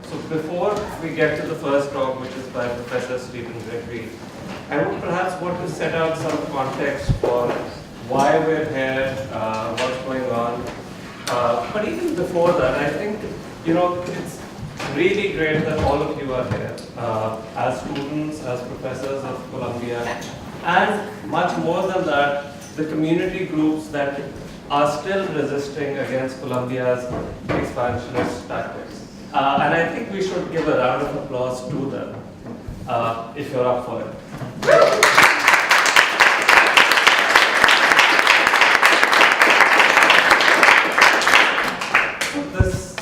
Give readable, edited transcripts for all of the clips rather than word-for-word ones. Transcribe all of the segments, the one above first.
So before we get to the first talk, which is by Professor Stephen Gregory, I would perhaps want to set out some context for why we're here, what's going on. But even before that, I think, it's really great that all of you are here as students, as professors of Columbia, and much more than that, the community groups that are still resisting against Columbia's expansionist tactics. And I think we should give a round of applause to them, if you're up for it. This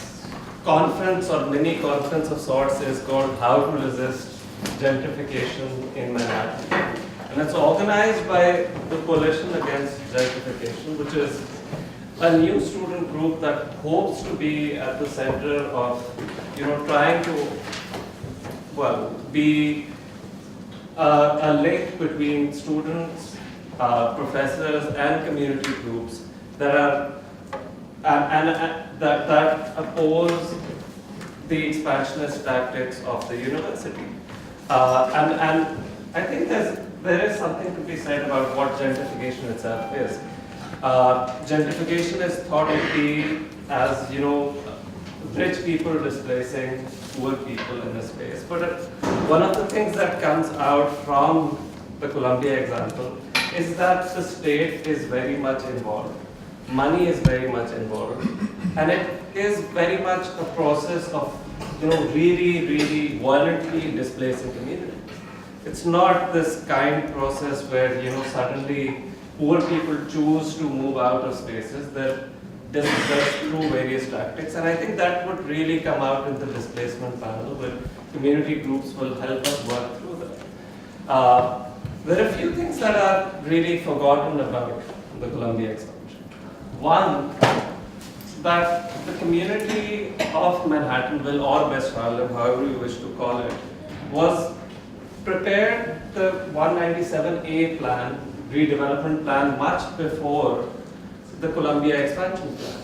conference or mini conference of sorts is called How to Resist Gentrification in Manhattan. And it's organized by the Coalition Against Gentrification, which is a new student group that hopes to be at the center of, trying to, be a link between students, professors, and community groups that are that oppose the expansionist tactics of the university. And I think there is something to be said about what gentrification itself is. Gentrification is thought to be as, rich people displacing poor people in a space. But one of the things that comes out from the Columbia example is that the state is very much involved. Money is very much involved. And it is very much a process of, really, really violently displacing communities. It's not this kind process where, suddenly poor people choose to move out of spaces. They're displaced through various tactics. And I think that would really come out in the displacement panel, where community groups will help us work through that. There are a few things that are really forgotten about the Columbia expansion. One, that the community of Manhattanville or West Harlem, however you wish to call it, was prepared the 197A plan, redevelopment plan, much before the Columbia expansion plan.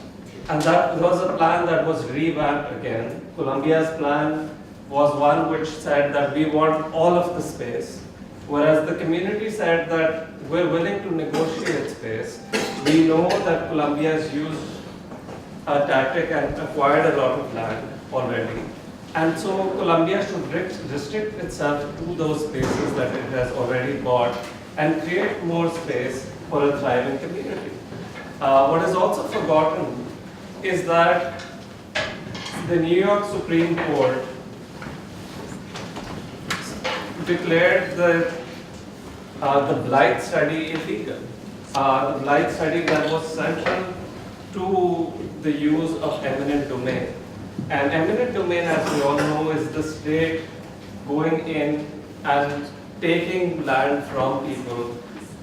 And that was a plan that was revamped again. Columbia's plan was one which said that we want all of the space, whereas the community said that we're willing to negotiate space. We know that Columbia has used a tactic and acquired a lot of land already. And so Columbia should restrict itself to those spaces that it has already bought and create more space for a thriving community. What is also forgotten is that the New York Supreme Court declared the blight study illegal. The blight study that was central to the use of eminent domain. And eminent domain, as we all know, is the state going in and taking land from people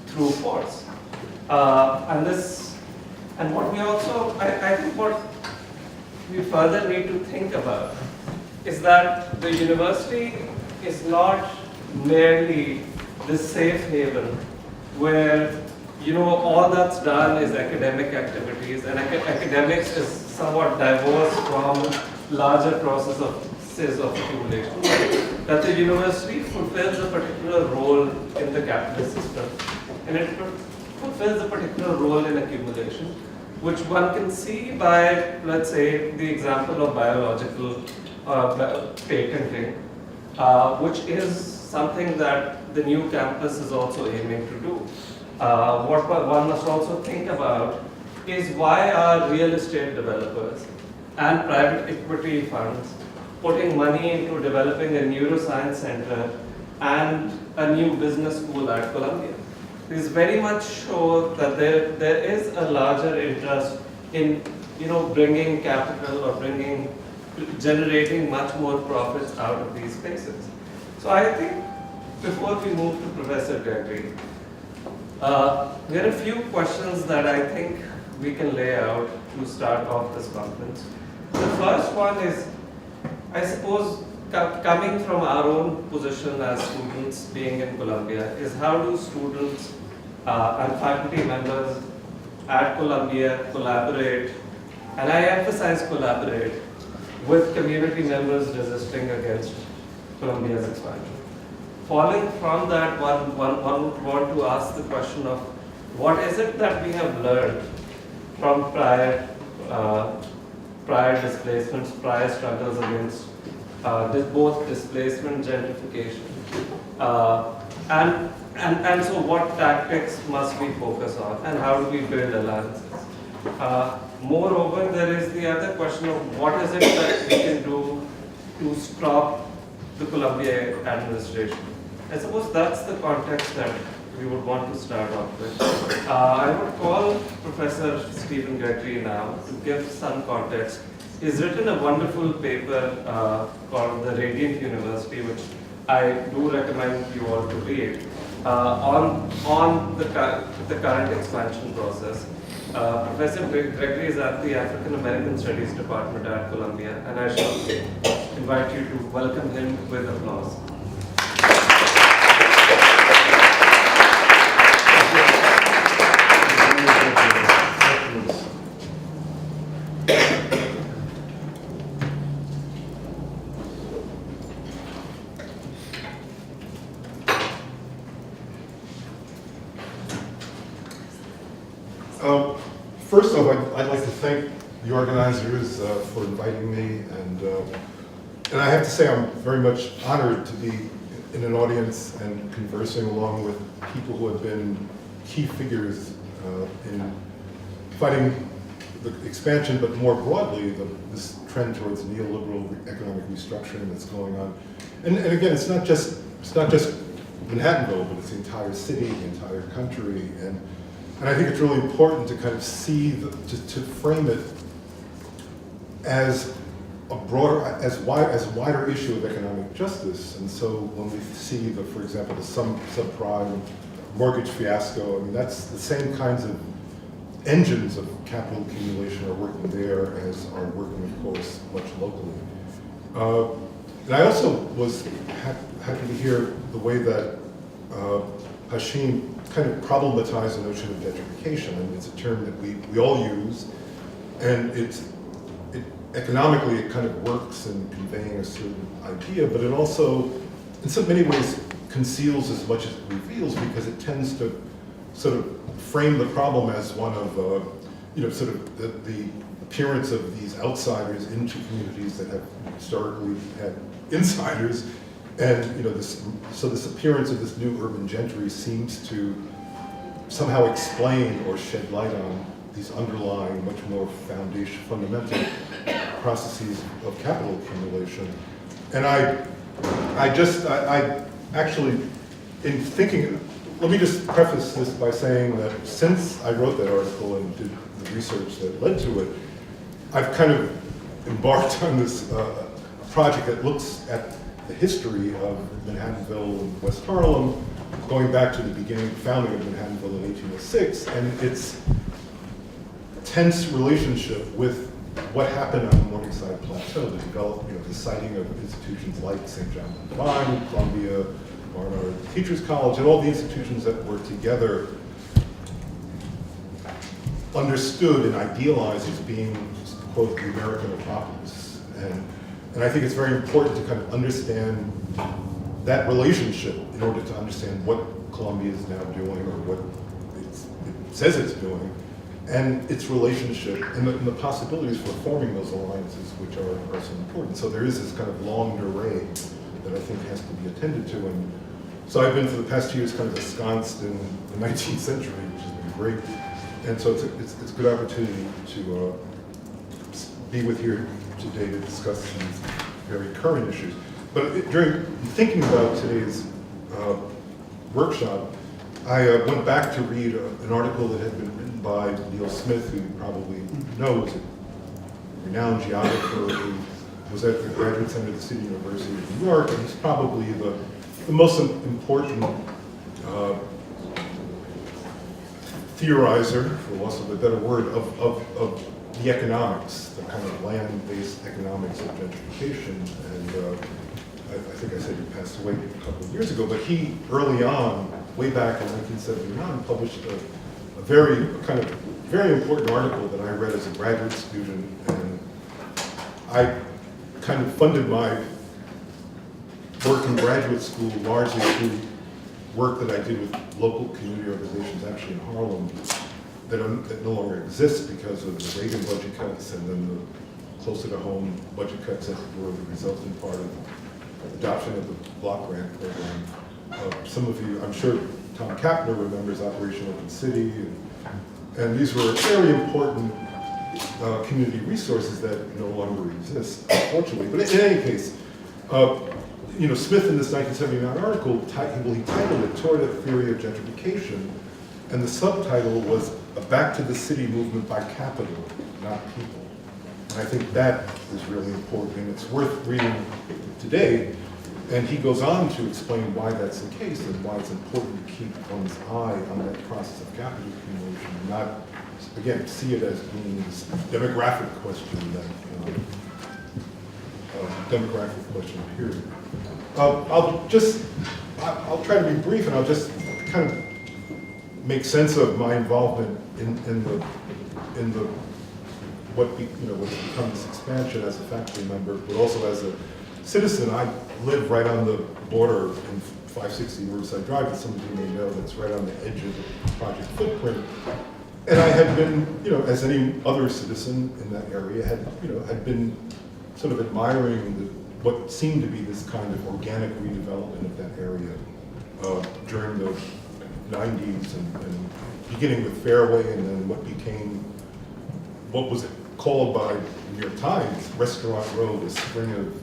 through force. And what we also, I think what we further need to think about is that the university is not merely this safe haven where all that's done is academic activities, and academics is somewhat divorced from larger processes of accumulation. That the university fulfills a particular role in the capitalist system, and it fulfills a particular role in accumulation, which one can see by, let's say, the example of biological patenting, which is something that the new campus is also aiming to do. What one must also think about is why are real estate developers and private equity funds putting money into developing a neuroscience center and a new business school at Columbia. These very much show that there is a larger interest in bringing capital or generating much more profits out of these spaces. So I think before we move to Professor Gregory, there are a few questions that I think we can lay out to start off this conference. The first one is, I suppose, coming from our own position as students being in Columbia, is how do students and faculty members at Columbia collaborate, and I emphasize collaborate, with community members resisting against Columbia's expansion. Following from that, one would want to ask the question of what is it that we have learned from prior displacements, prior struggles against both displacement, gentrification, and so what tactics must we focus on, and how do we build alliances? Moreover, there is the other question of what is it that we can do to stop the Columbia administration. I suppose that's the context that we would want to start off with. I would call Professor Stephen Gregory now to give some context. He's written a wonderful paper called The Radiant University, which I do recommend you all to read, on the current expansion process. Professor Gregory is at the African American Studies Department at Columbia, and I shall invite you to welcome him with applause. First off, I'd like to thank the organizers for inviting me, and I have to say I'm very much honored to be in an audience and conversing along with people who have been key figures in fighting the expansion, but more broadly, this trend towards neoliberal economic restructuring that's going on. And again, it's not just Manhattanville, but it's the entire city, the entire country, and I think it's really important to kind of see, to frame it as a broader, as a wider issue of economic justice. And so when we see for example, the subprime mortgage fiasco, I mean, that's the same kinds of engines of capital accumulation are working there as are working, of course, much locally. And I also was happy to hear the way that Hashim kind of problematized the notion of gentrification. I mean, it's a term that we all use, and economically it kind of works in conveying a certain idea, but it also, in so many ways, conceals as much as it reveals, because it tends to sort of frame the problem as one of, sort of the appearance of these outsiders into communities that have historically had insiders. And this appearance of this new urban gentry seems to somehow explain or shed light on these underlying, much more fundamental processes of capital accumulation. And I actually, in thinking, let me just preface this by saying that since I wrote that article and did the research that led to it, I've kind of embarked on this project that looks at the history of Manhattanville and West Harlem, going back to the beginning, founding of Manhattanville in 1806, and its tense relationship with what happened on the Morningside Plateau to develop, the siting of institutions like St. John the Divine, Columbia, Barnard Teachers College, and all the institutions that were together understood and idealized as being, quote, the American metropolis. And I think it's very important to kind of understand that relationship in order to understand what Columbia is now doing, or what it says it's doing, and its relationship and the possibilities for forming those alliances, which are so important. So there is this kind of long array that I think has to be attended to. And so I've been for the past 2 years kind of ensconced in the 19th century, which has been great. And so it's a good opportunity to be with you today to discuss these very current issues. But during thinking about today's workshop, I went back to read an article that had been written by Neil Smith, who you probably know, is a renowned geographer who was at the Graduate Center of the City University of New York, and he's probably the most important theorizer, for loss of a better word, of the economics, the kind of land-based economics of gentrification. And I think I said he passed away a couple of years ago, but he, early on, way back in 1979, published a very important article that I read as a graduate student. And kind of funded my work in graduate school largely through work that I did with local community organizations actually in Harlem that no longer exist because of the Reagan budget cuts and then the closer to home budget cuts that were the resulting part of the adoption of the block grant program. Some of you, I'm sure Tom Kappner remembers Operation Open City, and these were very important community resources that no longer exist, unfortunately. But in any case, Smith in this 1979 article, he titled it Toward a Theory of Gentrification, and the subtitle was A Back to the City Movement by Capital, Not People. And I think that is really important, and it's worth reading today. And he goes on to explain why that's the case and why it's important to keep one's eye on that process of capital accumulation and not, again, see it as being this demographic question that, demographic question period. I'll try to be brief and I'll just kind of make sense of my involvement in what's become this expansion as a faculty member, but also as a citizen. I live right on the border in 560 Riverside Drive, that some of you may know, that's right on the edge of the project footprint. And I had been, as any other citizen in that area, had been sort of admiring what seemed to be this kind of organic redevelopment of that area during the 90s and beginning with Fairway and then what was called by the New York Times Restaurant Row, the spring of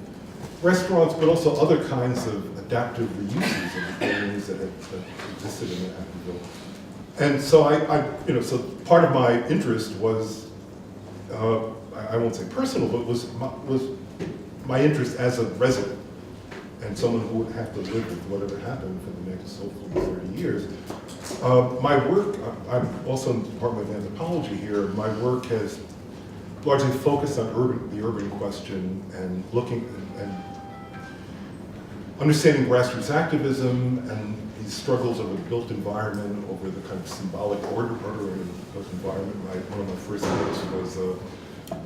restaurants, but also other kinds of adaptive reuses of the buildings that existed in Manhattanville. And so so part of my interest was, I won't say personal, but was my interest as a resident and someone who would have to live with whatever happened for the next hopefully 30 years. My work, I'm also in the Department of Anthropology here, my work has largely focused on the urban question and looking and understanding grassroots activism and these struggles of a built environment over the kind of symbolic ordering of the built environment. One of my first books was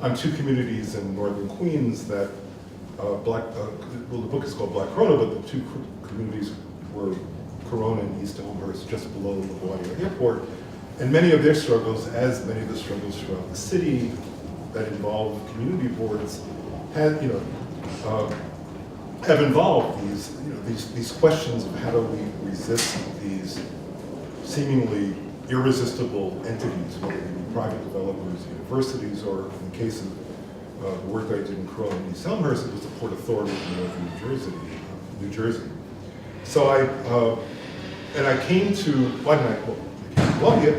on two communities in northern Queens that the book is called Black Corona, but the two communities were Corona and East Elmhurst, just below LaGuardia Airport. And many of their struggles, as many of the struggles throughout the city that involve community boards, have involved these questions of how do we resist these seemingly irresistible entities, whether they be private developers, universities, or in the case of the work that I did in Corona and East Elmhurst, it was the Port Authority of New Jersey. So I came to Columbia.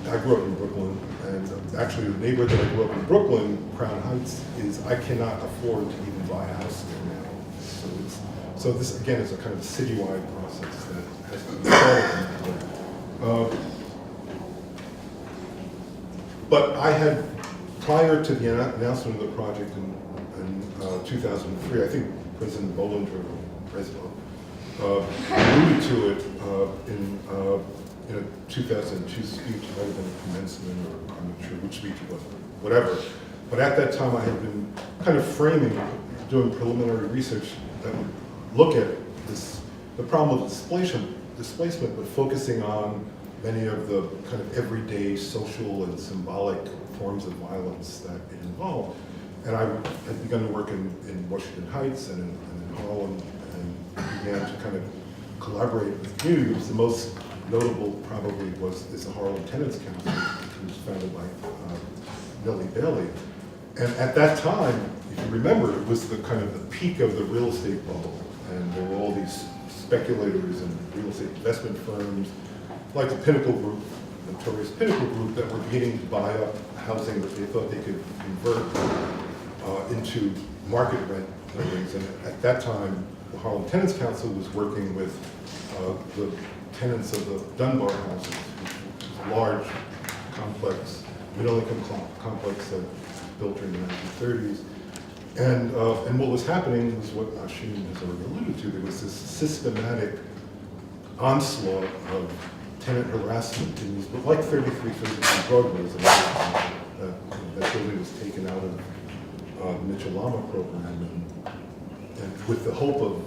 I grew up in Brooklyn, and actually the neighborhood that I grew up in Brooklyn, Crown Heights, I cannot afford to even buy a house there now. So this again is a kind of citywide process that has to be followed. But I had, prior to the announcement of the project in 2003, I think President Bollinger alluded to it in a 2002 speech. It might have been a commencement, or I'm not sure which speech it was, whatever. But at that time, I had been kind of doing preliminary research that would look at the problem of displacement, but focusing on many of the kind of everyday social and symbolic forms of violence that it involved. And I had begun to work in Washington Heights and in Harlem, and began to kind of collaborate with the community. The most notable probably is the Harlem Tenants Council, which was founded by Nellie Bailey. And at that time, if you remember, it was the kind of the peak of the real estate bubble. And there were all these speculators and real estate investment firms, like the Pinnacle Group, the notorious Pinnacle Group, that were beginning to buy up housing that they thought they could convert into market rent buildings. And at that time, the Harlem Tenants Council was working with the tenants of the Dunn houses, which was a large, complex, middle-income complex that was built during the 1930s. And what was happening was what Ashim has already alluded to. There was this systematic onslaught of tenant harassment in these, like 3333 Broadway, that building was taken out of the Mitchell Lama program, and with the hope of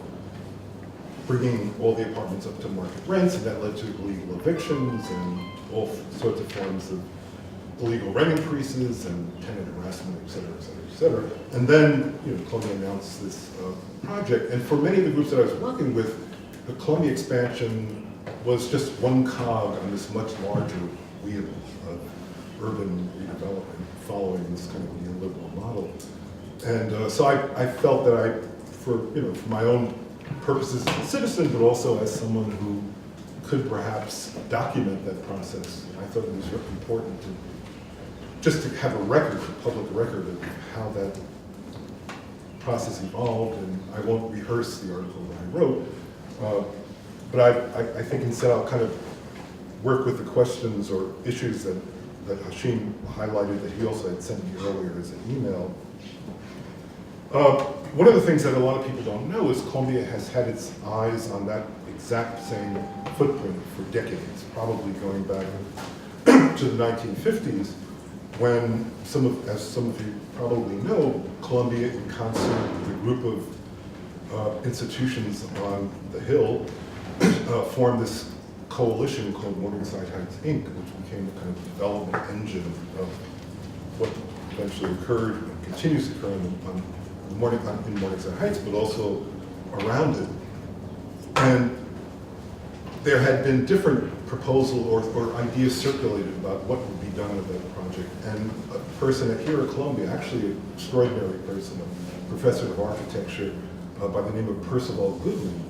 bringing all the apartments up to market rents, and that led to illegal evictions and all sorts of forms of illegal rent increases and tenant harassment, et cetera, et cetera, et cetera. And then, Columbia announced this project, and for many of the groups that I was working with, the Columbia expansion was just one cog on this much larger wheel of urban redevelopment following this kind of neoliberal model. And so I felt that for my own purposes as a citizen, but also as someone who could perhaps document that process, I thought it was really important to just to have a record, a public record of how that process evolved. And I won't rehearse the article that I wrote, but I think instead I'll kind of work with the questions or issues that Hashim highlighted that he also had sent me earlier as an email. One of the things that a lot of people don't know is Columbia has had its eyes on that exact same footprint for decades, probably going back to the 1950s, when as some of you probably know, Columbia, in concert with a group of institutions on the Hill, formed this coalition called Morningside Heights, Inc., which became a kind of development engine of what eventually occurred and continues to occur in Morningside Heights, but also around it. And there had been different proposals or ideas circulated about what would be done with that project. And a person here at Columbia, actually an extraordinary person, a professor of architecture by the name of Percival Goodman,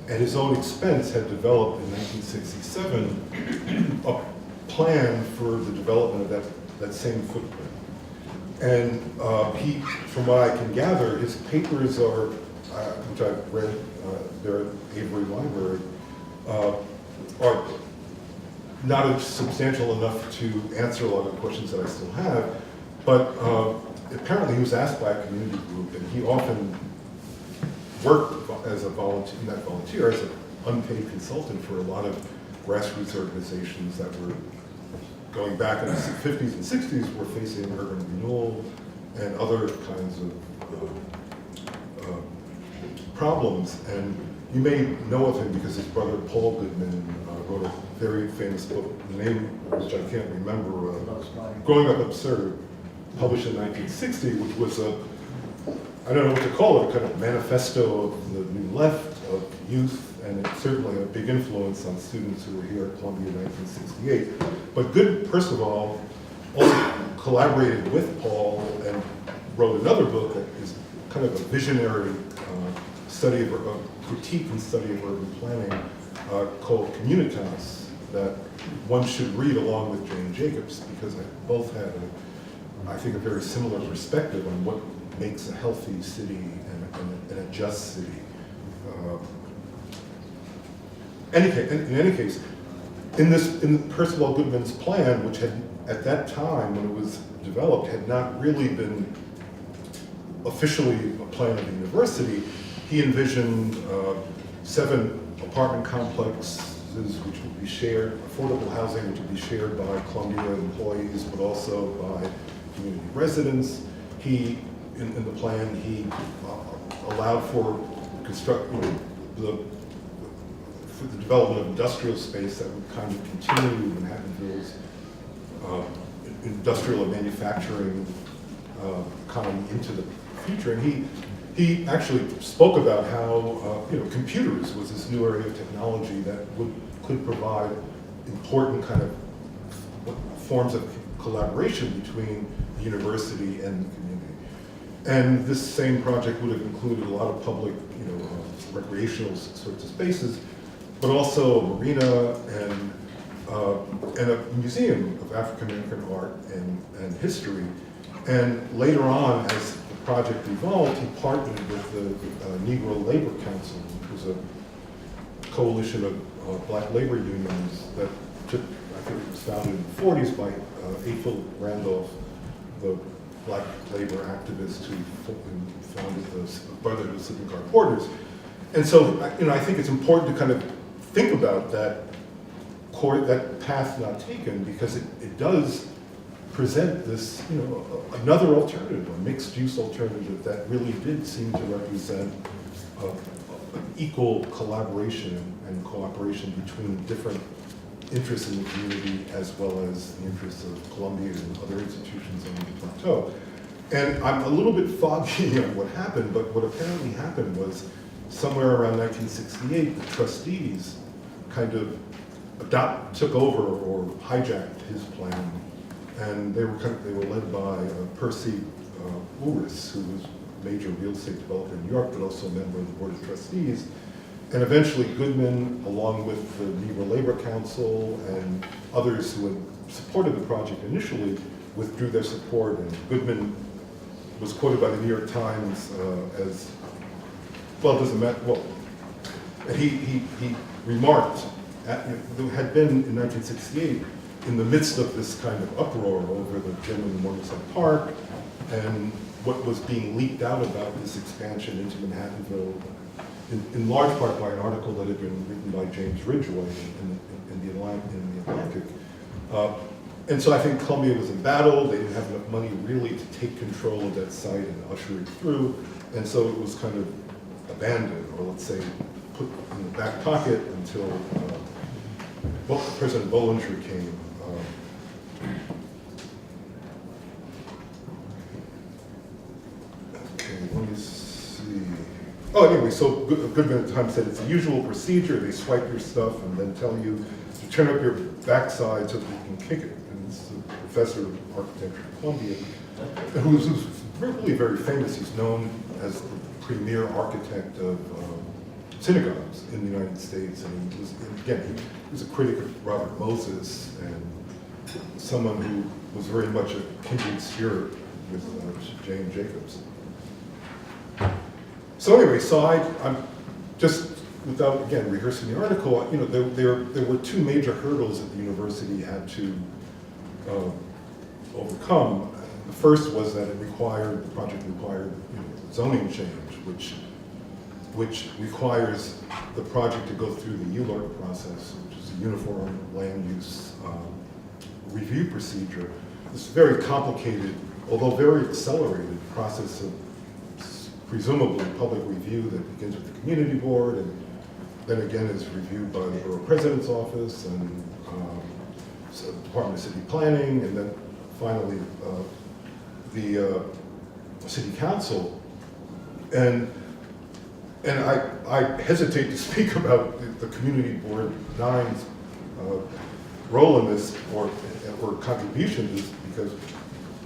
at his own expense had developed in 1967 a plan for the development of that same footprint. And he, from what I can gather, his papers are, which I've read, they're at Avery Library, are not substantial enough to answer a lot of the questions that I still have, but apparently he was asked by a community group, and he often worked as a volunteer, as an unpaid consultant for a lot of grassroots organizations that were going back in the 50s and 60s, were facing urban renewal and other kinds of problems. And you may know of him because his brother Paul Goodman wrote a very famous book, the name which I can't remember, Growing Up Absurd, published in 1960, which was I don't know what to call it, a kind of manifesto of the new left, of youth, and it's certainly a big influence on students who were here at Columbia in 1968. But Good, first of all, also collaborated with Paul and wrote another book that is kind of a visionary study of critique and study of urban planning called Communitas, that one should read along with Jane Jacobs, because they both had, I think, a very similar perspective on what makes a healthy city and a just city. In any case, in Percival Goodman's plan, which had, at that time when it was developed, had not really been officially a plan of the university, he envisioned 7 apartment complexes which would be shared, affordable housing which would be shared by Columbia employees, but also by community residents. He, in the plan, he allowed for for the development of industrial space that would kind of continue Manhattanville's industrial and manufacturing economy into the future. And he actually spoke about how computers was this new area of technology that could provide important kind of forms of collaboration between the university and the community. And this same project would have included a lot of public, recreational sorts of spaces, but also a marina and a museum of African American art and history. And later on, as the project evolved, he partnered with the Negro Labor Council, which was a coalition of black labor unions that I think it was founded in the 40s by April Randolph, the black labor activist who founded the Brotherhood of Sleeping Car Porters. And so, I think it's important to kind of think about that path not taken, because it does present this, another alternative, a mixed-use alternative that really did seem to represent equal collaboration and cooperation between different interests in the community as well as the interests of Columbia and other institutions on the plateau. And I'm a little bit foggy on what happened, but what apparently happened was somewhere around 1968, the trustees kind of took over or hijacked his plan, and they were led by Percy Ulris, who was a major real estate developer in New York, but also a member of the Board of Trustees. And eventually Goodman, along with the Negro Labor Council and others who had supported the project initially, withdrew their support, and Goodman was quoted by the New York Times as, well, it doesn't matter, well, he remarked, there had been in 1968, in the midst of this kind of uproar over the gym in Morningside Park, and what was being leaked out about this expansion into Manhattanville, in large part by an article that had been written by James Ridgway in the Atlantic. And so I think Columbia was in battle. They didn't have enough money really to take control of that site and usher it through. And so it was kind of abandoned, or let's say put in the back pocket until President Bollinger came. Okay, let me see. Oh, anyway, so Goodman at the time said it's a usual procedure. They swipe your stuff and then tell you to turn up your backside so that you can kick it. And this is a professor of architecture at Columbia, who's really very famous. He's known as the premier architect of synagogues in the United States. And he was, again, he was a critic of Robert Moses and someone who was very much a kindred spirit with Jane Jacobs. So anyway, so I'm just, without, again, rehearsing the article, you know, there were two major hurdles that the university had to overcome. The first was that the project required zoning change, which requires the project to go through the ULURP process, which is a Uniform Land Use Review procedure. This very complicated, although very accelerated process of presumably public review that begins with the community board and then again is reviewed by the borough president's office and so Department of City Planning, and then finally the city council. And I hesitate to speak about the community board 9's role in this or contribution to this because,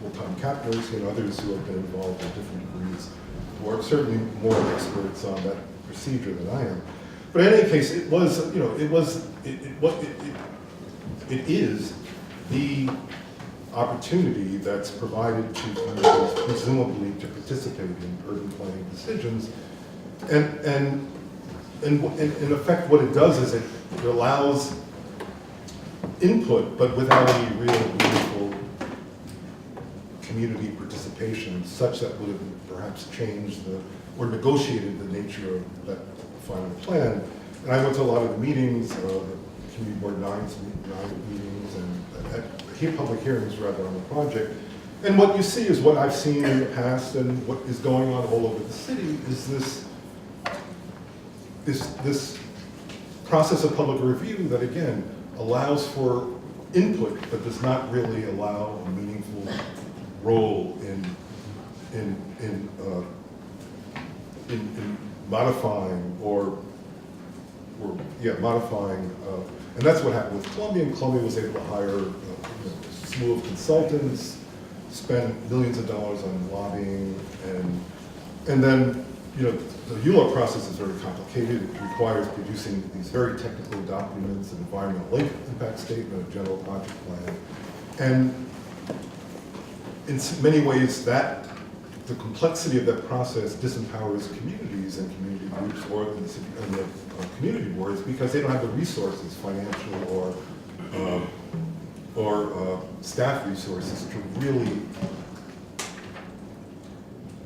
well, Tom Kappner and others who have been involved in different degrees who are certainly more experts on that procedure than I am. But in any case, it was, you know, it is the opportunity that's provided to communities presumably to participate in urban planning decisions. And in effect, what it does is it allows input, but without any real meaningful community participation, such that would have perhaps changed or negotiated the nature of that final plan. And I went to a lot of the meetings, the Community Board 9 meetings, and public hearings rather on the project. And what you see is what I've seen in the past and what is going on all over the city is this process of public review that, again, allows for input, but does not really allow a meaningful role in modifying modifying, and that's what happened with Columbia. And Columbia was able to hire a slew of consultants, spend millions of dollars on lobbying, and then, you know, the ULURP process is very complicated. It requires producing these very technical documents, an environmental impact statement, a general project plan. And in many ways, the complexity of that process disempowers communities and community groups or the community boards because they don't have the resources, financial or staff resources, to really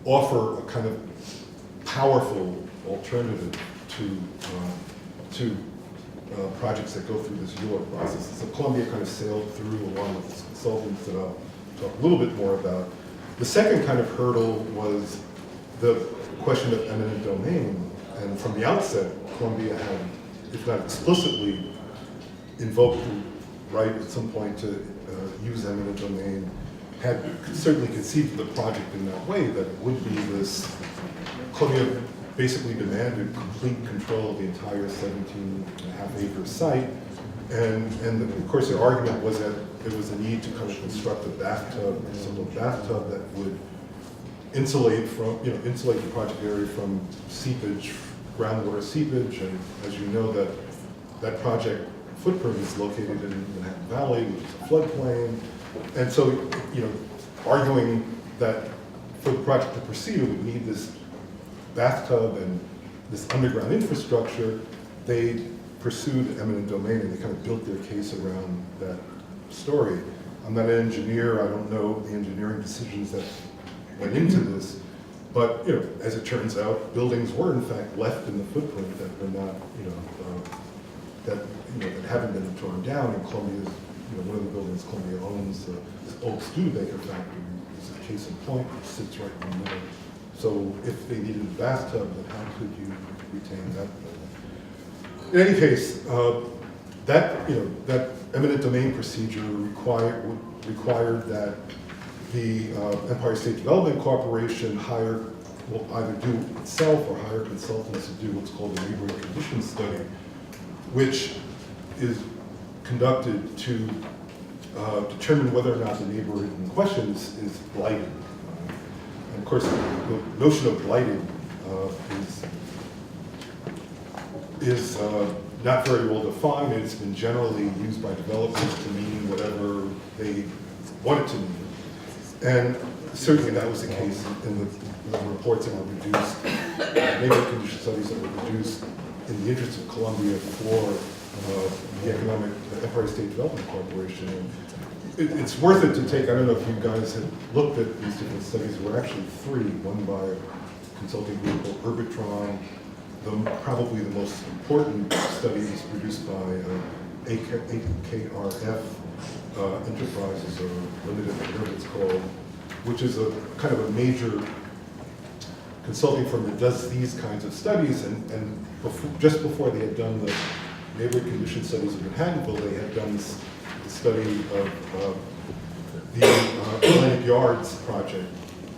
offer a kind of powerful alternative to projects that go through this ULURP process. So Columbia kind of sailed through along with its consultants that I'll talk a little bit more about. The second kind of hurdle was the question of eminent domain. And from the outset, Columbia had, if not explicitly, invoked the right at some point to use eminent domain, had certainly conceived of the project in that way, that it would be this, Columbia basically demanded complete control of the entire 17.5-acre site. And of course, their argument was that there was a need to kind of construct a bathtub, a simple bathtub that would insulate the project area from seepage, groundwater seepage. And as you know, that project footprint is located in Manhattan Valley, which is a floodplain. And so, arguing that for the project to proceed, it would need this bathtub and this underground infrastructure. They pursued eminent domain, and they kind of built their case around that story. I'm not an engineer. I don't know the engineering decisions that went into this, but as it turns out, buildings were in fact left in the footprint that were not, that haven't been torn down. And Columbia's, one of the buildings Columbia owns, this old Studebaker factory, is a case in point, which sits right in the middle. So if they needed a bathtub, then how could you retain that building? In any case, that eminent domain procedure required that the Empire State Development Corporation will either do it itself or hire consultants to do what's called a neighborhood condition study, which is conducted to determine whether or not the neighborhood in question is blighted. And of course, the notion of blighted is not very well defined. It's been generally used by developers to mean whatever they want it to mean. And certainly that was the case in the reports that were produced, neighborhood condition studies that were produced in the interest of Columbia for the Empire State Development Corporation. And it's worth it to take, I don't know if you guys have looked at these different studies. There were actually three, one by a consulting group called Urbitron. Probably the most important study was produced by AKRF Enterprises, or Limited, whatever it's called, which is a kind of a major consulting firm that does these kinds of studies. And just before they had done the neighborhood condition studies in Manhattanville, they had done this study of the Atlantic Yards project,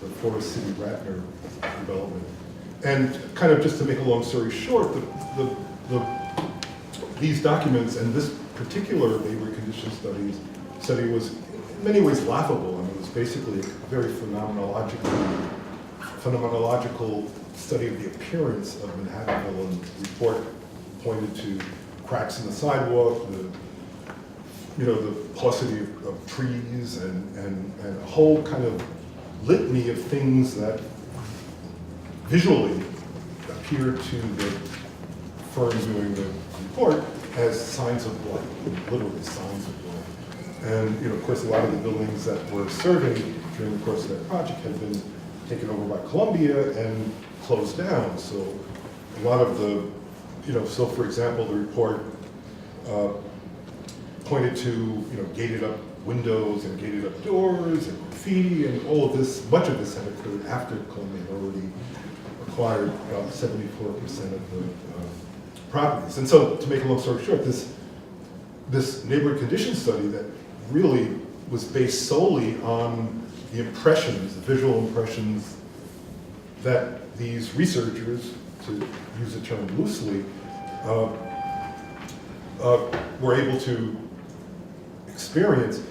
the Forest City Ratner development. And kind of just to make a long story short, these documents and this particular neighborhood condition study was in many ways laughable. I mean, it was basically a very phenomenological study of the appearance of Manhattanville, and the report pointed to cracks in the sidewalk, the paucity of trees, and a whole kind of litany of things that visually appear to the firm doing the report as signs of blight, literally signs of blight. And of course, a lot of the buildings that were surveyed during the course of that project had been taken over by Columbia and closed down. So a lot of the, so for example, the report pointed to gated up windows and gated up doors and graffiti and all of this. Much of this had occurred after Columbia had already acquired about 74% of the properties. And so, to make a long story short, this neighborhood condition study that really was based solely on the impressions, the visual impressions that these researchers, to use the term loosely, were able to experience,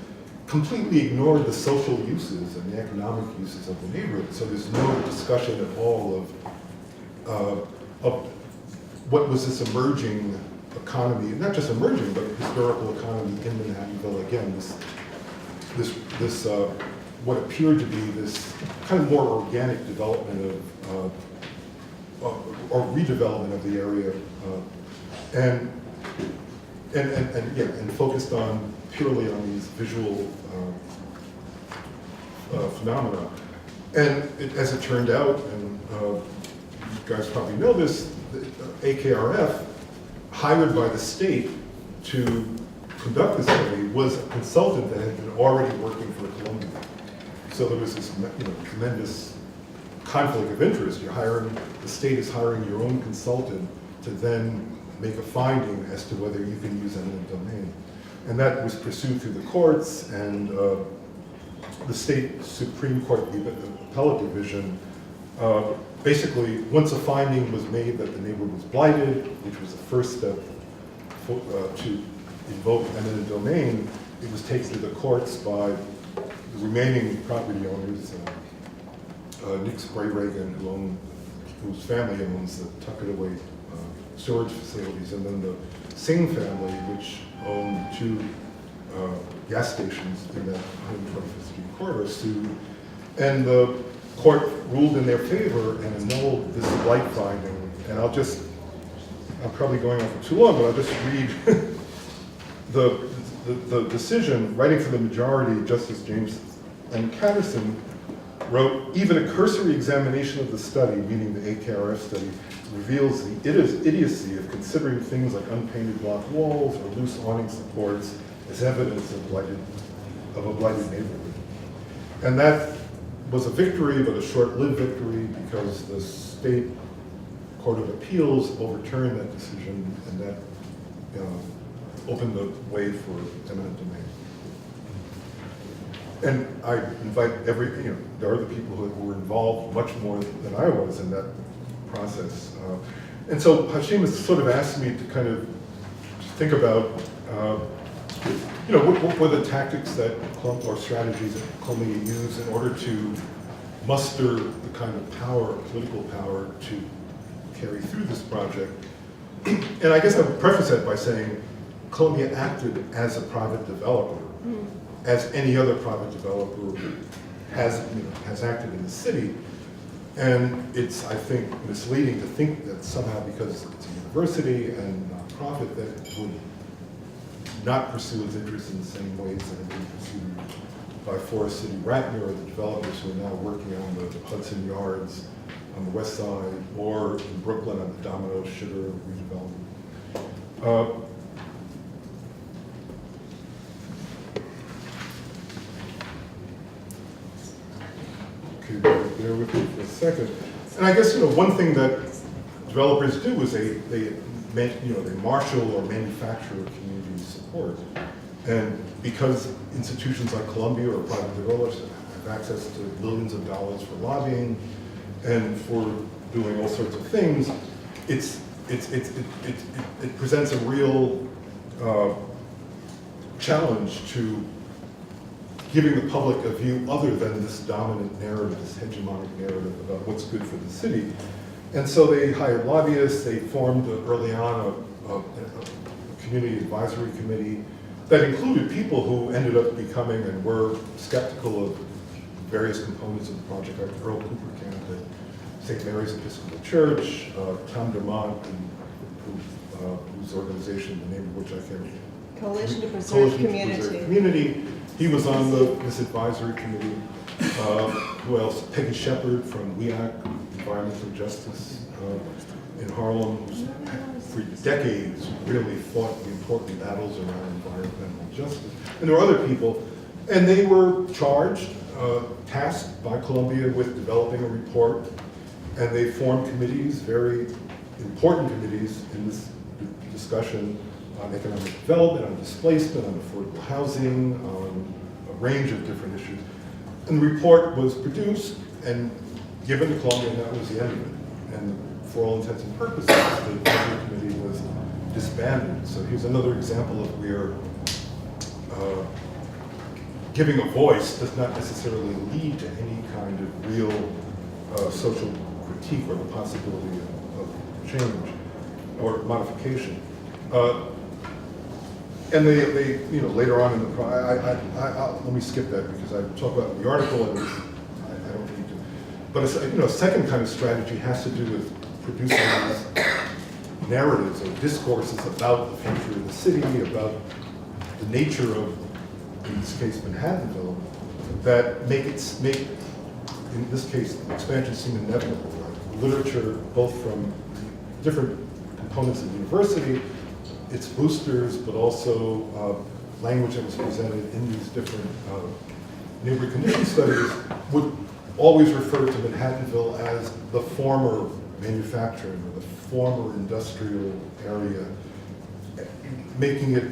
completely ignored the social uses and the economic uses of the neighborhood. So there's no discussion at all of what was this emerging economy, not just emerging, but historical economy in Manhattanville. Again, this what appeared to be this kind of more organic development or redevelopment of the area, and focused on purely on these visual phenomena. And as it turned out, and you guys probably know this, AKRF, hired by the state to conduct this study, was a consultant that had been already working for Columbia. So there was this tremendous conflict of interest. The state is hiring your own consultant to then make a finding as to whether you can use eminent domain. And that was pursued through the courts, and the state Supreme Court Appellate Division basically, once a finding was made that the neighbor was blighted, which was the first step to invoke eminent domain, it was taken to the courts by the remaining property owners, Nick Sprayregan, whose family owns the Tuck-It-Away storage facilities, and then the Singh family, which owned 2 gas stations in that 125th Street corridor, sued. And the court ruled in their favor and annulled this blight finding. And I'm probably going on for too long, but I'll just read the decision. Writing for the majority, Justice James M. Catterson wrote, even a cursory examination of the study, meaning the AKRF study, reveals the idiocy of considering things like unpainted block walls or loose awning supports as evidence of a blighted neighborhood. And that was a victory, but a short-lived victory, because the state Court of Appeals overturned that decision, and that opened the way for eminent domain. And I invite there are other people who were involved much more than I was in that process. And so Hashim has sort of asked me to kind of think about, what were the tactics that or strategies that Columbia used in order to muster the kind of power, political power, to carry through this project. And I guess I would preface that by saying Columbia acted as a private developer, as any other private developer has acted in the city. And it's, I think, misleading to think that somehow because it's a university and nonprofit that it would not pursue its interests in the same ways that it been pursued by Forest City Ratner or the developers who are now working on the Hudson Yards on the west side, or in Brooklyn on the Domino Sugar redevelopment. Okay, bear with me for a second. And I guess one thing that developers do is they marshal or manufacture community support. And because institutions like Columbia or private developers have access to billions of dollars for lobbying and for doing all sorts of things, it presents a real challenge to giving the public a view other than this dominant narrative, this hegemonic narrative about what's good for the city. And so they hired lobbyists. They formed early on a community advisory committee that included people who ended up becoming and were skeptical of various components of the project, like Earl Cooper Camp at St. Mary's Episcopal Church, Tom Dermont, whose organization, the name of which I can't. Coalition to Preserve Community. He was on this advisory committee. Who else? Peggy Shepard from WEAC, Environmental Justice in Harlem, who's for decades really fought the important battles around environmental justice. And there were other people, and they were charged, tasked by Columbia with developing a report, and they formed committees, very important committees in this discussion on economic development, on displacement, on affordable housing, on a range of different issues. And the report was produced and given to Columbia, and that was the end of it. And for all intents and purposes, the advisory committee was disbanded. So here's another example of where giving a voice does not necessarily lead to any kind of real social critique or the possibility of change or modification. And they later on in the let me skip that because I talk about the article and I don't need to. But a second kind of strategy has to do with producing these narratives or discourses about the future of the city, about the nature of, in this case, Manhattanville, that make, in this case, expansion seem inevitable. Right? Literature, both from different components of the university, its boosters, but also language that was presented in these different neighborhood condition studies would always referred to Manhattanville as the former manufacturing or the former industrial area, making it,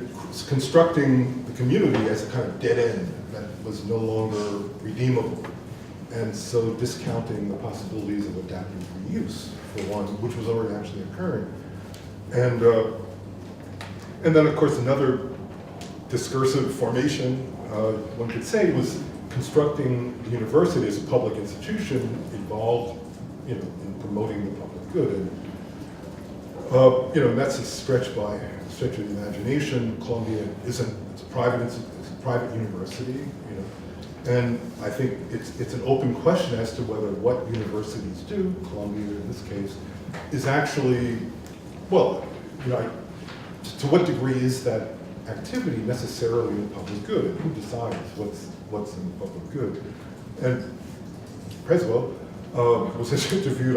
constructing the community as a kind of dead end that was no longer redeemable. And so discounting the possibilities of adaptive reuse, for one, which was already actually occurring. And then, of course, another discursive formation, one could say, was constructing the university as a public institution involved, in promoting the public good. And that's a stretch of the imagination. Columbia isn't; it's a private university, And I think it's an open question as to whether what universities do, Columbia in this case, is actually, well, to what degree is that activity necessarily in the public good, and who decides what's in the public good? And Creswell was interviewed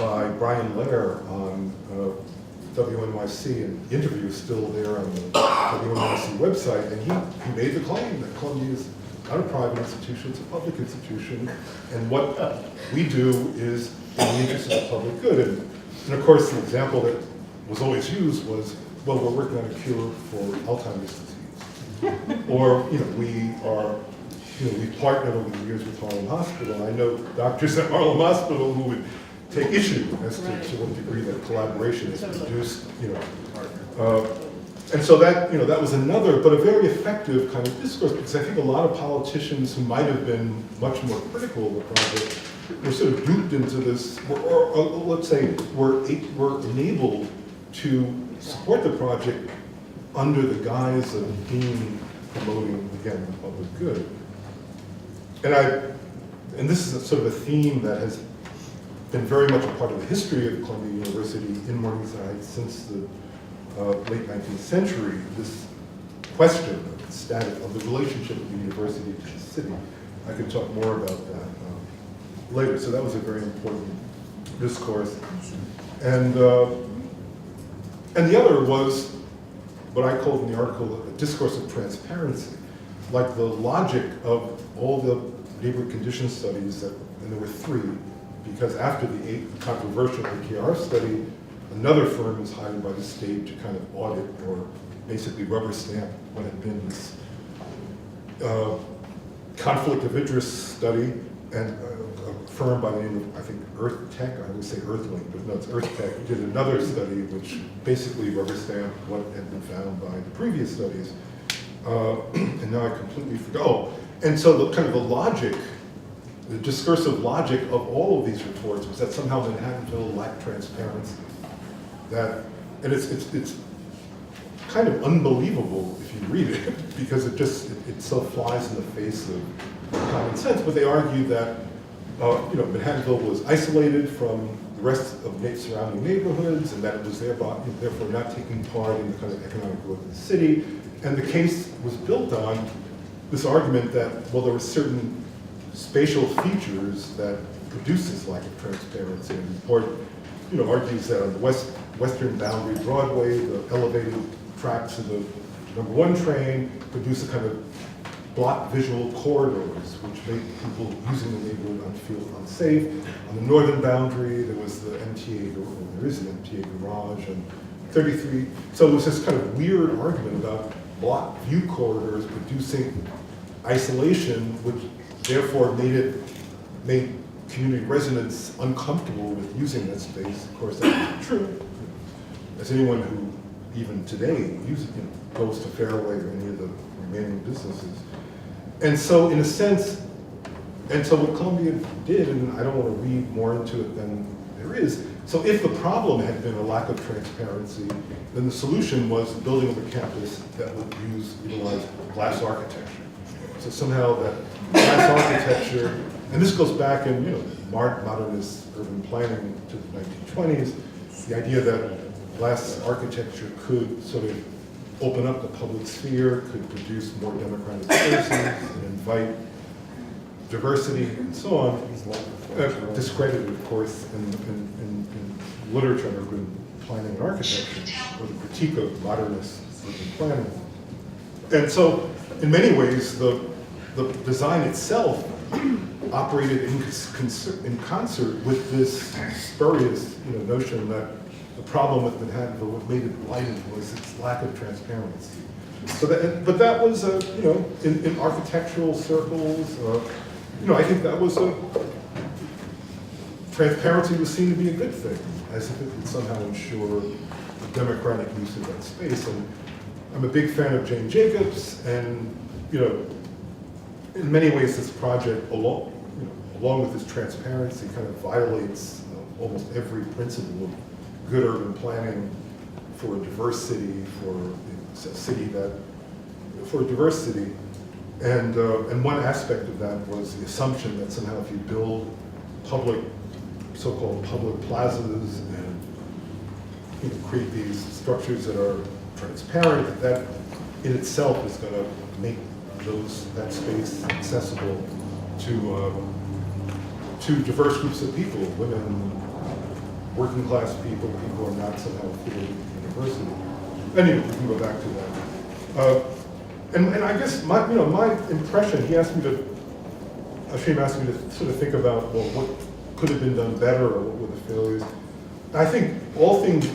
by Brian Lair on WNYC, and the interview is still there on the WNYC website, and he made the claim that Columbia is not a private institution, it's a public institution, and what we do is in the interest of the public good. And of course, the example that was always used was, well, we're working on a cure for Alzheimer's disease. Or, we've partnered over the years with Harlem Hospital, and I know doctors at Harlem Hospital who would take issue as to what degree that collaboration has produced, and so that was another, but a very effective kind of discourse, because I think a lot of politicians who might have been much more critical of the project were sort of duped into this, or let's say, were enabled to support the project under the guise of promoting, again, the public good. And this is sort of a theme that has been very much a part of the history of Columbia University in Morningside since the late 19th century, this question of the status of the relationship of the university to the city. I could talk more about that later. So that was a very important discourse. And the other was what I called in the article a discourse of transparency, like the logic of all the neighborhood condition studies, and there were 3, because after the controversial AKR study, another firm was hired by the state to kind of audit or basically rubber stamp what had been this conflict of interest study, and a firm by the name of, I think, Earth Tech, I would say Earthlink, but no, it's Earth Tech, did another study which basically rubber stamped what had been found by the previous studies. And now I completely forgot. Oh, and so the kind of the logic, the discursive logic of all of these reports was that somehow Manhattanville lacked transparency. And it's kind of unbelievable if you read it, because it so flies in the face of common sense. But they argue that Manhattanville was isolated from the rest of the surrounding neighborhoods, and that it was therefore not taking part in the kind of economic growth of the city. And the case was built on this argument that, well, there were certain spatial features that produce this lack of transparency. And the report argues that on the western boundary of Broadway, the elevated tracks of the #1 train produce a kind of block visual corridors, which make people using the neighborhood feel unsafe. On the northern boundary, there was the MTA, or there is an MTA garage, and 33. So it was this kind of weird argument about block view corridors producing isolation, which therefore made community residents uncomfortable with using that space. Of course, that's true. As anyone who even today goes to Fairway or any of the remaining businesses. And so in a sense, and so what Columbia did, and I don't want to read more into it than there is, so if the problem had been a lack of transparency, then the solution was the building of a campus that would utilize glass architecture. So somehow that glass architecture, and this goes back in modernist urban planning to the 1920s, the idea that glass architecture could sort of open up the public sphere, could produce more democratic spaces, and invite diversity and so on. Discredited, of course, in literature on urban planning and architecture, or the critique of modernist urban planning. And so, in many ways, the design itself operated in concert with this spurious, notion that the problem with Manhattanville, what made it blighted, was its lack of transparency. So but that was, in architectural circles, I think that was transparency was seen to be a good thing, as if it could somehow ensure the democratic use of that space. And I'm a big fan of Jane Jacobs, and in many ways, this project, along with this transparency, kind of violates almost every principle of good urban planning for a diverse city, for a city that, for a diverse city. And one aspect of that was the assumption that somehow if you build so-called public plazas and create these structures that are transparent, that in itself is going to make that space accessible to diverse groups of people, women, working class people who are not somehow affiliated with the university. Anyway, we can go back to that. And I guess my impression, Ashim asked me to sort of think about, well, what could have been done better, or what were the failures. I think all things,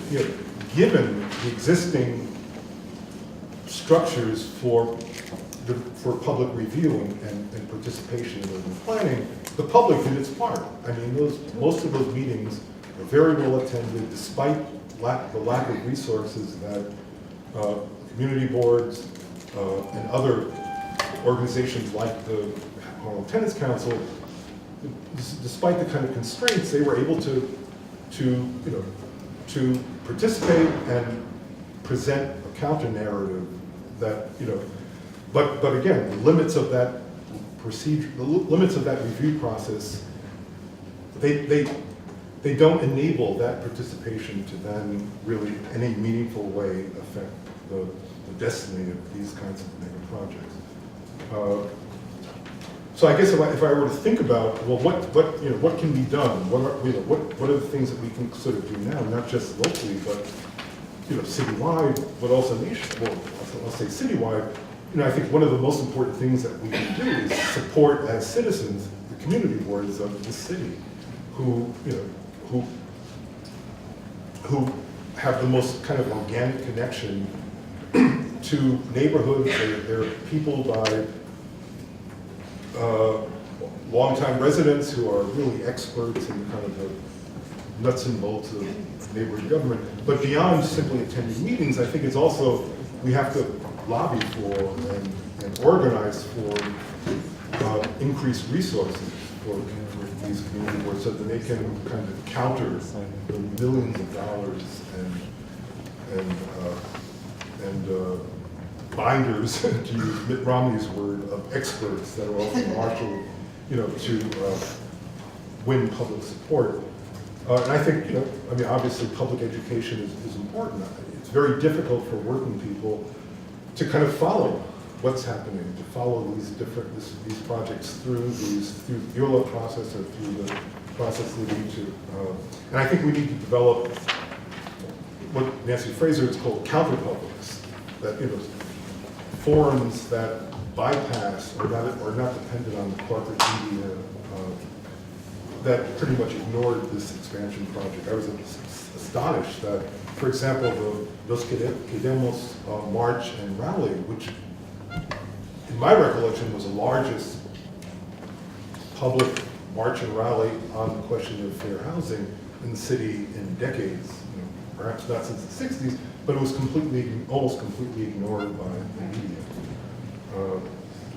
given the existing structures for public review and participation in urban planning, the public did its part. I mean, most of those meetings are very well attended, despite the lack of resources that community boards and other organizations like the Harlem Tenants Council, despite the kind of constraints, they were able to participate and present a counter narrative that, but again, the limits of that procedure, the limits of that review process, they don't enable that participation to then really in any meaningful way affect the destiny of these kinds of mega projects. So I guess if I were to think about, well, what can be done? What are the things that we can sort of do now, not just locally, but citywide, but also nationwide. Well, I'll say citywide. I think one of the most important things that we can do is support as citizens the community boards of the city, who have the most kind of organic connection to neighborhoods. They're peopled by longtime residents who are really experts in kind of the nuts and bolts of neighborhood government. But beyond simply attending meetings, I think it's also, we have to lobby for and organize for increased resources for these community boards so that they can kind of counter the millions of dollars and binders, to use Mitt Romney's word, of experts that are often marshaled, to win public support. And I think, obviously public education is important. It's very difficult for working people to kind of follow what's happening, to follow these projects through the ULA process or through the process leading to, and I think we need to develop what Nancy Fraser has called counterpublics, that forums that bypass or not dependent on the corporate media, that pretty much ignored this expansion project. I was astonished that, for example, the Los Queremos march and rally, which in my recollection was the largest public march and rally on the question of fair housing in the city in decades, perhaps not since the 60s, but it was almost completely ignored by the media.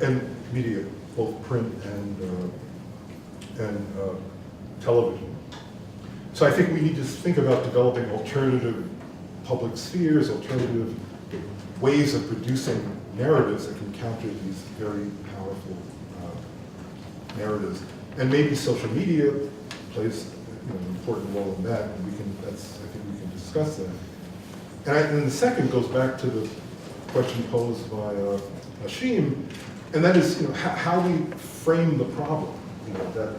And media, both print and television. So I think we need to think about developing alternative public spheres, alternative ways of producing narratives that can counter these very powerful narratives. And maybe social media plays an important role in that, and I think we can discuss that. And then the second goes back to the question posed by Ashim, and that is how we frame the problem. That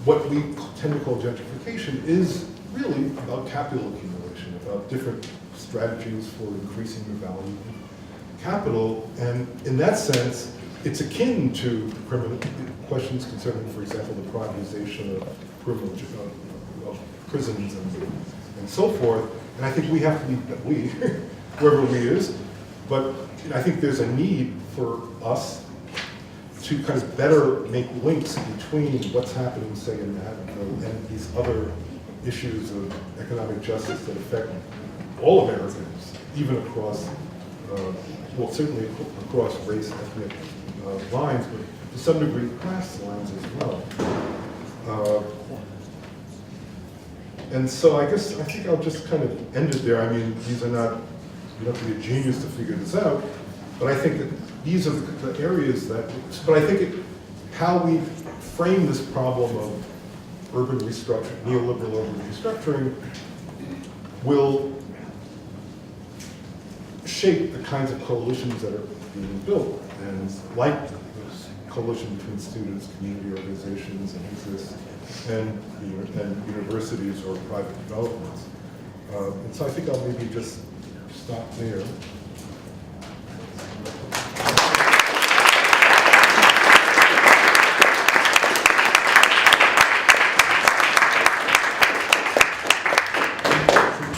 what we tend to call gentrification is really about capital accumulation, about different strategies for increasing the value of capital. And in that sense, it's akin to questions concerning, for example, the privatization of prisons and so forth. And I think we have to be, whoever we is, but I think there's a need for us to kind of better make links between what's happening, say, in Manhattanville and these other issues of economic justice that affect all Americans, even across, well, certainly across race, ethnic lines, but to some degree class lines as well. And so I think I'll just kind of end it there. I mean, these are not, you don't have to be a genius to figure this out, but I think that these are the areas that, but I think how we frame this problem of urban restructuring, neoliberal urban restructuring, will shape the kinds of coalitions that are being built. And like this coalition between students, community organizations, and interests, and universities or private developments. And so I think I'll maybe just stop there.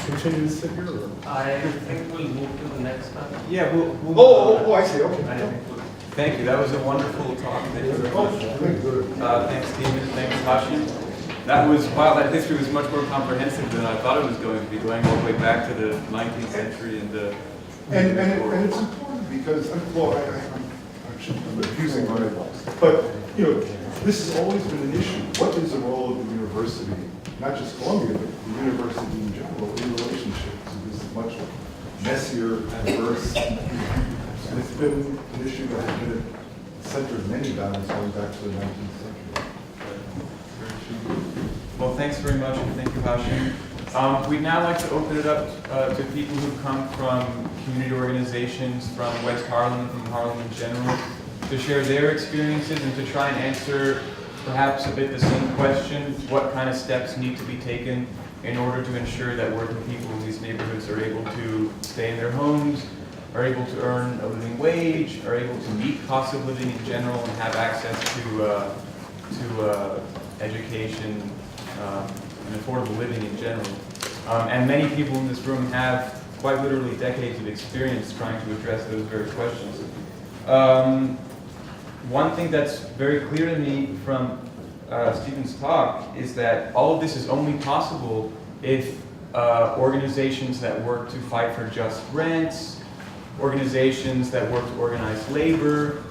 Continue to sit here? Or? I think we'll move to the next one. Yeah, we'll Oh, I see, okay. Thank you. That was a wonderful talk. Thank you very much. Thanks, Stephen. Thanks, Hashi. That was, wow, that history was much more comprehensive than I thought it was going to be, going all the way back to the 19th century and the... And it's important because, well, I'm abusing my advice, but, you know, this has always been an issue. What is the role of the university, not just Columbia, but the university in general, in relationships? This is much messier and diverse. And it's been an issue that has been at the center of many battles going back to the 19th century. Well, thanks very much, and thank you, Hashi. We'd now like to open it up to people who come from community organizations, from West Harlem, from Harlem in general, to share their experiences and to try and answer perhaps a bit the same question: what kind of steps need to be taken in order to ensure that working people in these neighborhoods are able to stay in their homes, are able to earn a living wage, are able to meet costs of living in general, and have access to education and affordable living in general. And many people in this room have quite literally decades of experience trying to address those very questions. One thing that's very clear to me from Stephen's talk is that all of this is only possible if organizations that work to fight for just rents, organizations that work to organize labor,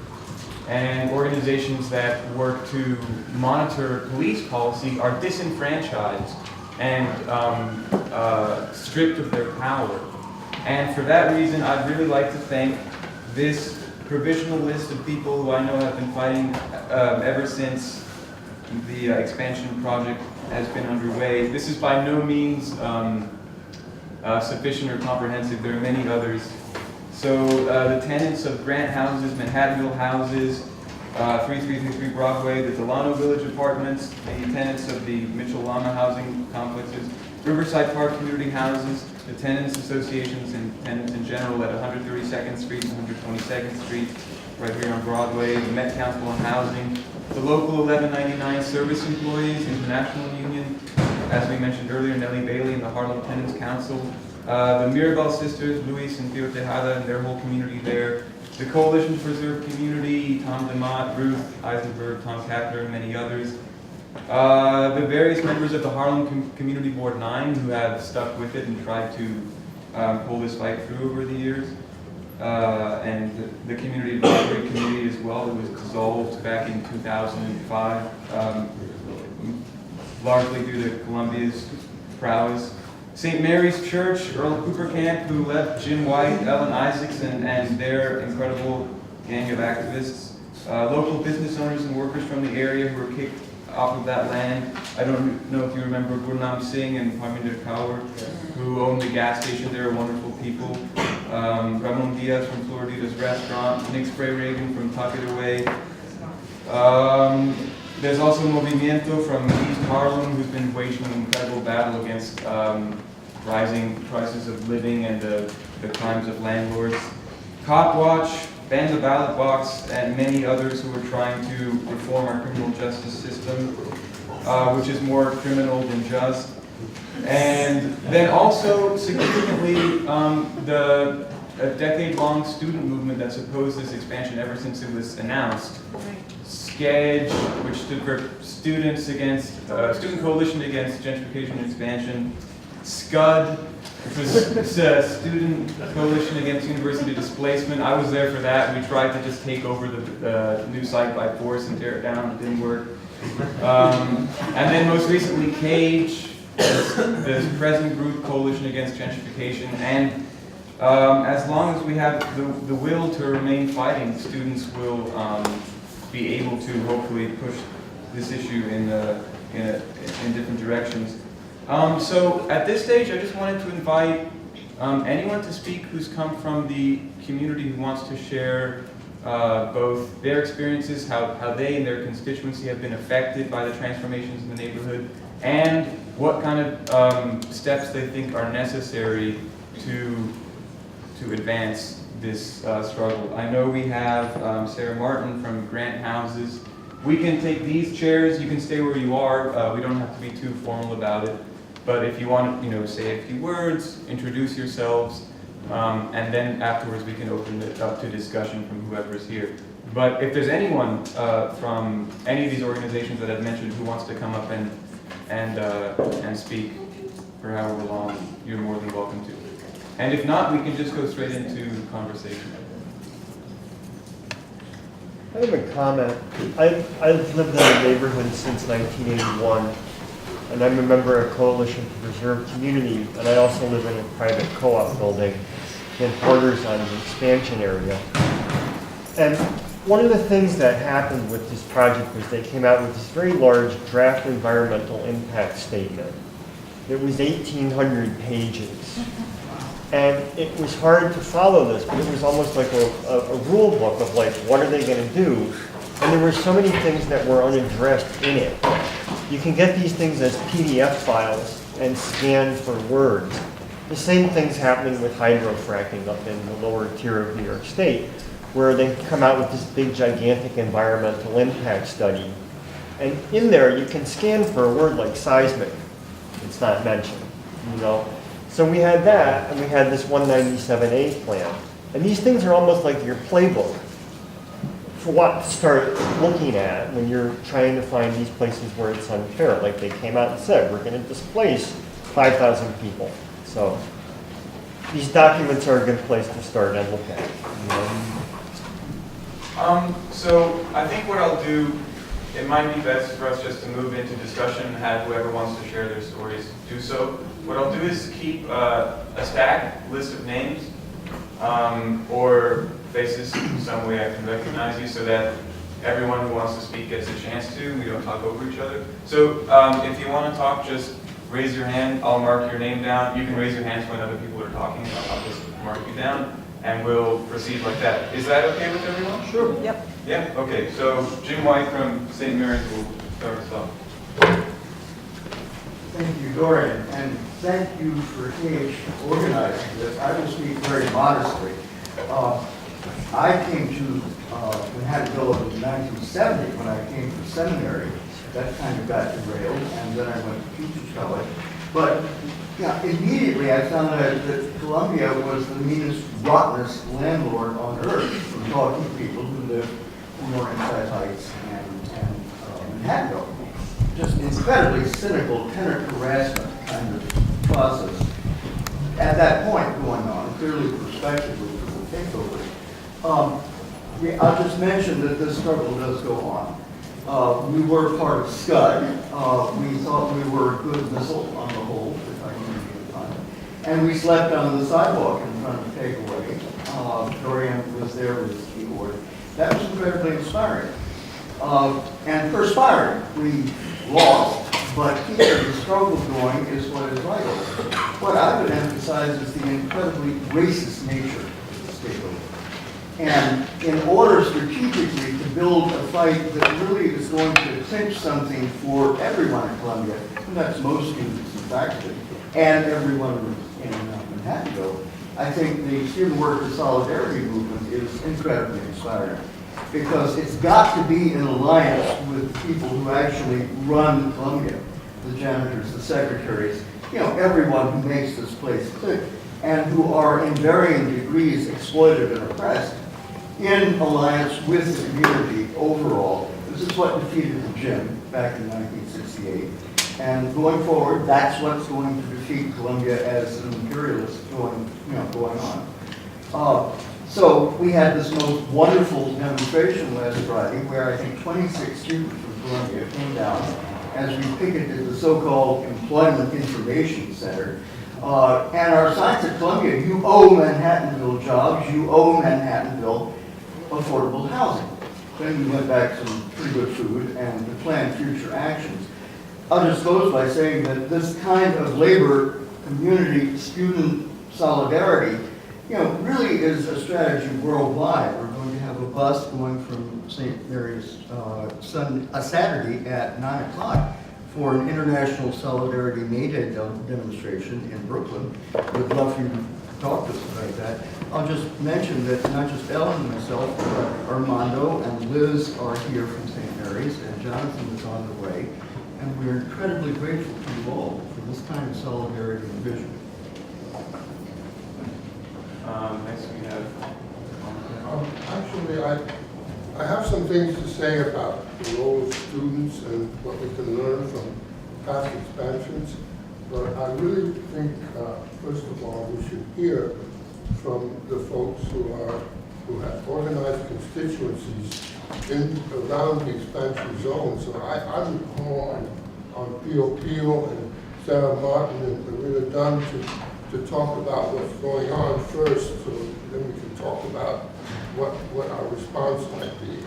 and organizations that work to monitor police policy are disenfranchised and stripped of their power. And for that reason, I'd really like to thank this provisional list of people who I know have been fighting ever since the expansion project has been underway. This is by no means sufficient or comprehensive. There are many others. So the tenants of Grant Houses, Manhattanville Houses, 3333 Broadway, the Delano Village Apartments, the tenants of the Mitchell-Lama housing complexes, Riverside Park Community Houses, the tenants associations and tenants in general at 132nd Street and 122nd Street, right here on Broadway, the Met Council on Housing, the local 1199 Service Employees International Union, as we mentioned earlier, Nellie Bailey and the Harlem Tenants Council, the Mirabel Sisters, Luis and Pio Tejada and their whole community there, the Coalition to Preserve Community, Tom DeMott, Ruth, Eisenberg, Tom Kappner, and many others. The various members of the Harlem Community Board 9 who have stuck with it and tried to pull this fight through over the years. And the Community Advisory Committee as well, that was dissolved back in 2005, largely due to Columbia's prowess. St. Mary's Church, Earl Cooper Camp, who left Jim White, Ellen Isaacs, and their incredible gang of activists. Local business owners and workers from the area who were kicked off of that land. I don't know if you remember Gurnam Singh and Parminder Kaur, who owned the gas station. They were wonderful people. Ramon Diaz from Florida's Restaurant, Nick Spray Reagan from Tuck It Away. There's also Movimiento from East Harlem, who's been waging an incredible battle against rising prices of living and the crimes of landlords. Cop Watch, ban the ballot box, and many others who are trying to reform our criminal justice system, which is more criminal than just. And then also, significantly, a decade-long student movement that's opposed this expansion ever since it was announced. SCEDGE, which stood for Student Coalition Against Gentrification and Expansion. SCUD, which was Student Coalition Against University Displacement. I was there for that. We tried to just take over the new site by force and tear it down. It didn't work. And then most recently, CAGE, the present group Coalition Against Gentrification. And as long as we have the will to remain fighting, students will be able to hopefully push this issue in different directions. So at this stage, I just wanted to invite anyone to speak who's come from the community who wants to share both their experiences, how they and their constituency have been affected by the transformations in the neighborhood, and what kind of steps they think are necessary to advance this struggle. I know we have Sarah Martin from Grant Houses. We can take these chairs. You can stay where you are. We don't have to be too formal about it. But if you want to, say a few words, introduce yourselves, and then afterwards we can open it up to discussion from whoever's here. But if there's anyone from any of these organizations that I've mentioned who wants to come up and speak for however long, you're more than welcome to. And if not, we can just go straight into conversation. I have a comment. I've lived in the neighborhood since 1981, and I'm a member of Coalition to Preserve Community, and I also live in a private co-op building that borders on the expansion area. And one of the things that happened with this project was they came out with this very large draft environmental impact statement. It was 1,800 pages. And it was hard to follow this, but it was almost like a rule book of like, what are they going to do? And there were so many things that were unaddressed in it. You can get these things as PDF files and scan for words. The same thing's happening with hydrofracking up in the lower tier of New York State, where they come out with this big, gigantic environmental impact study. And in there, you can scan for a word like seismic. It's not mentioned, So we had that, and we had this 197A plan. And these things are almost like your playbook for what to start looking at when you're trying to find these places where it's unfair. Like they came out and said, we're going to displace 5,000 people. So these documents are a good place to start and look at. So I think what I'll do, it might be best for us just to move into discussion and have whoever wants to share their stories do so. What I'll do is keep a list of names or faces some way I can recognize you so that everyone who wants to speak gets a chance to. We don't talk over each other. So if you want to talk, just raise your hand. I'll mark your name down. You can raise your hands when other people are talking. I'll just mark you down, and we'll proceed like that. Is that okay with everyone? Sure. Yep. Yeah? Okay. So Jim White from St. Mary's will start us off. Thank you, Corin, and thank you for CAGE organizing this. I will speak very modestly. I came to Manhattanville in 1970 when I came to seminary. That kind of got derailed, and then I went to teachers college. But immediately I found out that Columbia was the meanest, rottenest landlord on earth, from talking to people who live in Morningside Heights and Manhattanville. Just incredibly cynical tenant harassment kind of process at that point going on, clearly prospectively for the takeover. I'll just mention that this struggle does go on. We were part of SCUD. We thought we were a good missile on the whole, if I can give it time. And we slept on the sidewalk in front of the takeaway. Dorian was there with his keyboard. That was incredibly inspiring. And perspiring. We lost, but here the struggle going is what is vital. What I would emphasize is the incredibly racist nature of this takeover. And in order strategically to build a fight that really is going to clinch something for everyone in Columbia, and that's most students in faculty, and everyone in Manhattanville, I think the student worker solidarity movement is incredibly inspiring, because it's got to be in alliance with people who actually run Columbia, the janitors, the secretaries, you know, everyone who makes this place click, and who are in varying degrees exploited and oppressed, in alliance with the community overall. This is what defeated the gym back in 1968. And going forward, that's what's going to defeat Columbia as an imperialist going on. So we had this most wonderful demonstration last Friday where I think 26 students from Columbia came down as we picketed the so-called Employment Information Center. And our signs at Columbia, you owe Manhattanville jobs, you owe Manhattanville affordable housing. Then we went back to some pretty good food and to plan future actions. I'll just close by saying that this kind of labor community student solidarity, you know, really is a strategy worldwide. We're going to have a bus going from St. Mary's Saturday at 9 o'clock for an international solidarity May Day demonstration in Brooklyn. We'd love for you to talk to us about that. I'll just mention that not just Ellen and myself, but Armando and Liz are here from St. Mary's, and Jonathan is on the way. And we're incredibly grateful to you all for this kind of solidarity and vision. Next we have. Actually, I have some things to say about the role of students and what we can learn from past expansions. But I really think, first of all, we should hear from the folks who have organized constituencies around the expansion zone. So I would call on Pio and Sarah Martin and Maritta Dunn to talk about what's going on first, so then we can talk about what our response might be,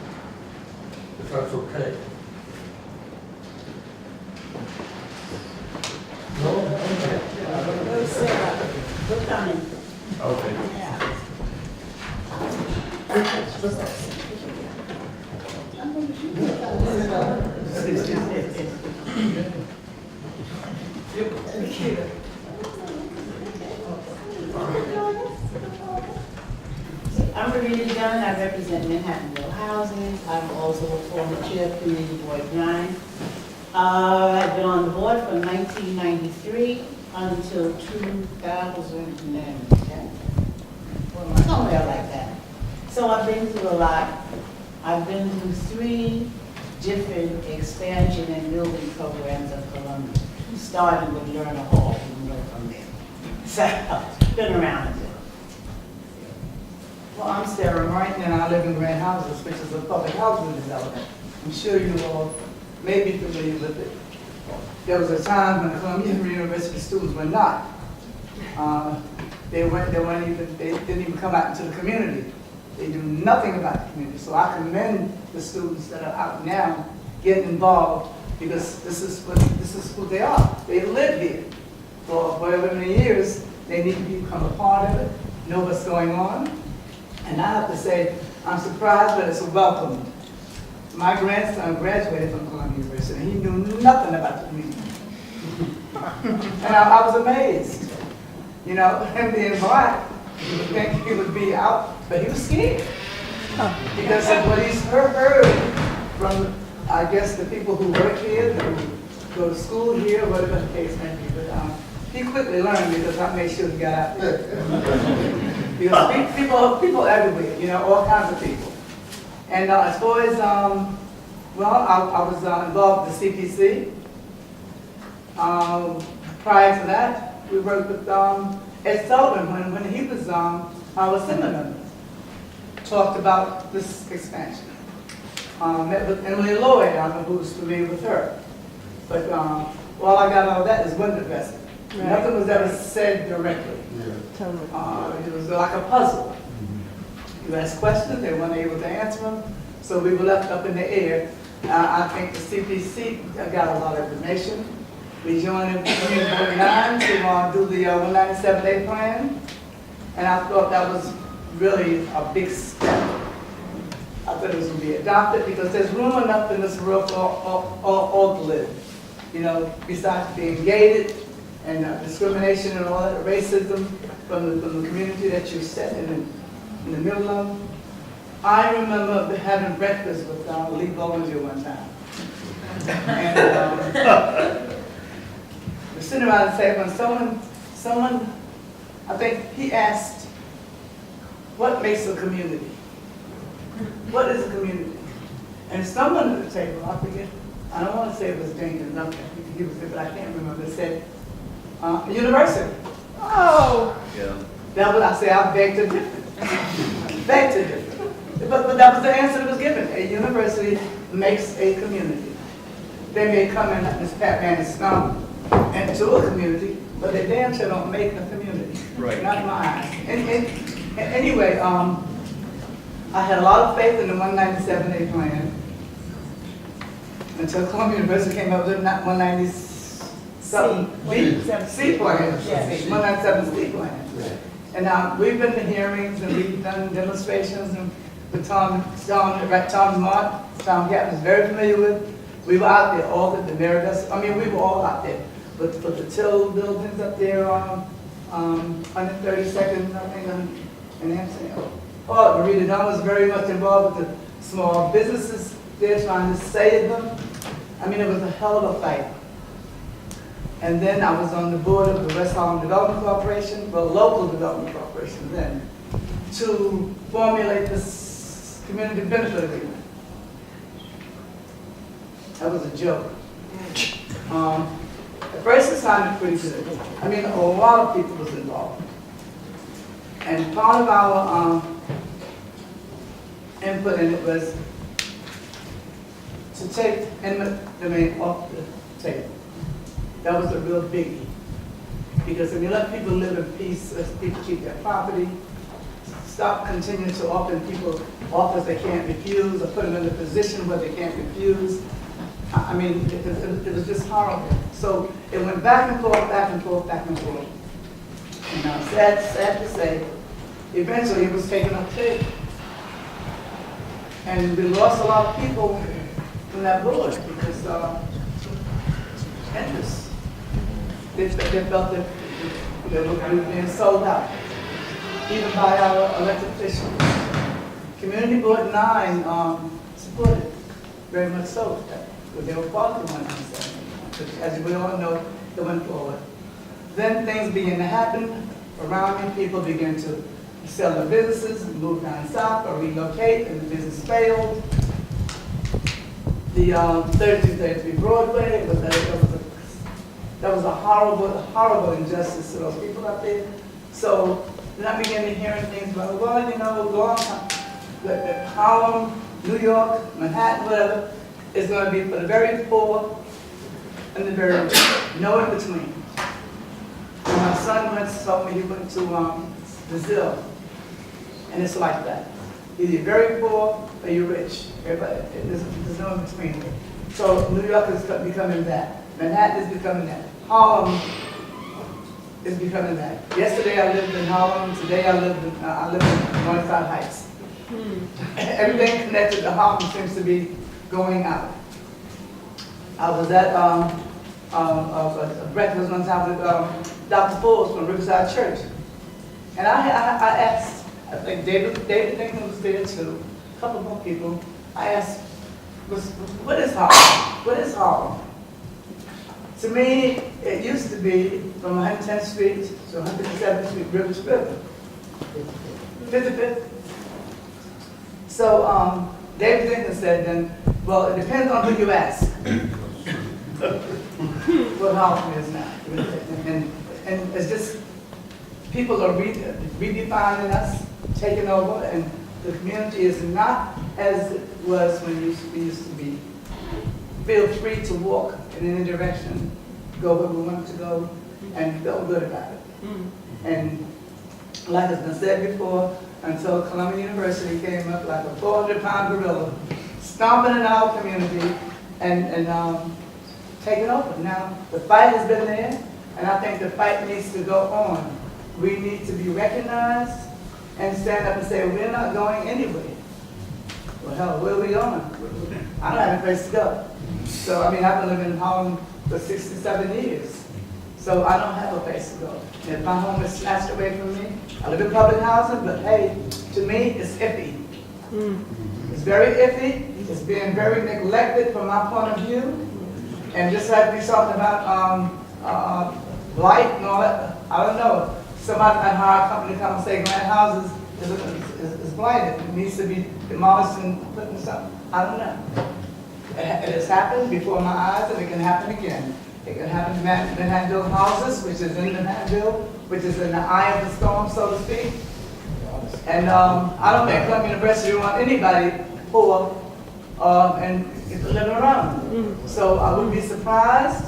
if that's okay. No? Okay. No, Sarah, we're coming. Okay. Yeah. I'm Maritta Dunn. I represent Manhattanville Housing. I'm also a former chair of Community Board 9. I've been on the board from 1993 until 2010, somewhere like that. So I've been through a lot. I've been through 3 different expansion and building programs of Columbia. Started with Lerner Hall and went from there. So, been around a bit. Well, I'm Sarah Martin, and I live in Grand Houses, which is a public housing development. I'm sure you all may be familiar with it. There was a time when Columbia University students were not. They didn't even come out into the community. They do nothing about the community. So I commend the students that are out now getting involved, because this is who they are. They live here for whatever many years. They need to become a part of it, know what's going on. And I have to say, I'm surprised, but it's welcomed. My grandson graduated from Columbia University, and he knew nothing about the community. And I was amazed. You know, him being black, you would think he would be out, but he was scared. Because of what he's heard from, I guess, the people who work here, who go to school here, whatever the case may be. But he quickly learned, because I made sure he got out there. Because people everywhere, you know, all kinds of people. And as far as, I was involved with the CPC. Prior to that, we worked with Ed Sullivan when he was our assembly member. Talked about this expansion. Met with Emily Lloyd, I don't know who's familiar with her. But all I got out of that is window dressing. Right. Nothing was ever said directly. Yeah. Totally. It was like a puzzle. You asked questions, they weren't able to answer them, so we were left up in the air. I think the CPC got a lot of information. We joined in Community Board 9 to do the 197A plan, and I thought that was really a big step. I thought it was going to be adopted, because there's room enough in this world for all to live. You know, besides being gated, and discrimination and all that, racism from the community that you set in the middle of. I remember having breakfast with Lee Bollinger one time. And we're sitting around the table, and someone, I think he asked, what makes a community? What is a community? And someone at the table, I forget, I don't want to say it was Jenkins, no, he was there, but I can't remember, said, university. Oh! Yeah. That was, I say, I beg to differ. Beg to differ. But that was the answer that was given. A university makes a community. They may come in, like Ms. Patman is into a community, but they damn sure don't make a community. Right. Not in my eyes. Anyway, I had a lot of faith in the 197A plan until Columbia University came up with that 197 C plan. Yes. 197C plan. And now we've been to hearings and we've done demonstrations and with Tom Kappner is very familiar with. We were out there all the Maritta, I mean, we were all out there. But for the Till buildings up there on 132nd, I think, in Amsterdam. Oh, Maritta Dunn was very much involved with the small businesses there trying to save them. I mean, it was a hell of a fight. And then I was on the board of the West Harlem Development Corporation, well, local development corporation then, to formulate this community benefit agreement. That was a joke. At first it sounded pretty good. I mean, a lot of people was involved. And part of our input in it was to take eminent domain off the table. That was a real biggie. Because if you let people live in peace, let people keep their property, stop continuing to offer people offers they can't refuse or put them in a position where they can't refuse. I mean, it was just horrible. So it went back and forth, back and forth, back and forth. And I'm sad to say, eventually it was taken up too. And we lost a lot of people from that board because interest. They felt that they were being sold out, even by our elected officials. Community Board 9 supported, very much so, but they were part of the 197. As we all know, it went forward. Then things began to happen around me. People began to sell their businesses, move down south, or relocate, and the business failed. The 3233 Broadway, that was a horrible injustice to those people up there. So then I began to hear things about, well, you know, long time, Harlem, New York, Manhattan, whatever, is going to be for the very poor and the very rich, no in between. And my son once told me he went to Brazil, and it's like that. Either you're very poor or you're rich. Everybody, there's no in between. So New York is becoming that. Manhattan is becoming that. Harlem is becoming that. Yesterday I lived in Harlem. Today I live in Northside Heights. Everything connected to Harlem seems to be going out. I was at a breakfast one time with Dr. Fools from Riverside Church, and I asked. I think David Dinklage was there too. A couple more people. I asked, "What is Harlem? What is Harlem?" To me, it used to be from 110th Street to 107th Street, Rivers River. 55th. So David Dinklage said then, well, it depends on who you ask. What Harlem is now. And it's just, people are redefining us, taking over, and the community is not as it was when we used to be. Feel free to walk in any direction, go where we want to go, and feel good about it. And like has been said before, until Columbia University came up like a 400-pound gorilla, stomping in our community and taking over. Now, the fight has been there, and I think the fight needs to go on. We need to be recognized and stand up and say, we're not going anywhere. Well, hell, where are we going? I don't have a place to go. So, I mean, I've been living in Harlem for 67 years. So I don't have a place to go. If my home is snatched away from me, I live in public housing, but hey, to me, it's iffy. It's very iffy. It's being very neglected from my point of view. And just like we talked about blight and all that, I don't know. Somebody might hire a company to come and say Grand Houses is blighted. It needs to be demolished and put in something. I don't know. It has happened before my eyes, and it can happen again. It can happen in Manhattanville houses, which is in Manhattanville, which is in the eye of the storm, so to speak. And I don't think Columbia University want anybody poor and living around. So I wouldn't be surprised.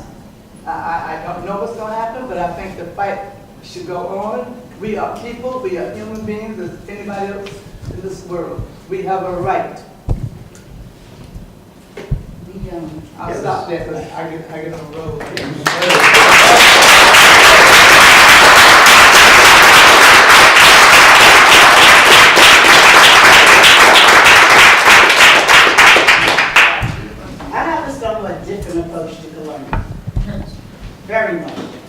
I don't know what's going to happen, but I think the fight should go on. We are people, we are human beings as anybody else in this world. We have a right. I'll stop there because I get on the road. I have a somewhat different approach to Columbia. Very much different.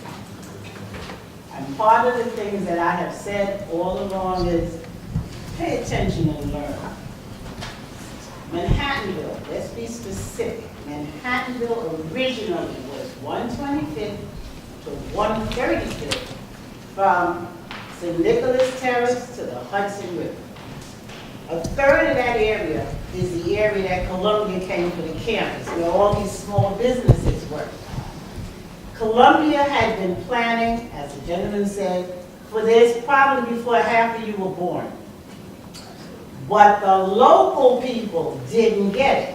And part of the things that I have said all along is pay attention and learn. Manhattanville, let's be specific. Manhattanville originally was 125th to 135th from St. Nicholas Terrace to the Hudson River. A third of that area is the area that Columbia came for the campus, where all these small businesses were. Columbia had been planning, as the gentleman said, for this probably before half of you were born. But the local people didn't get it.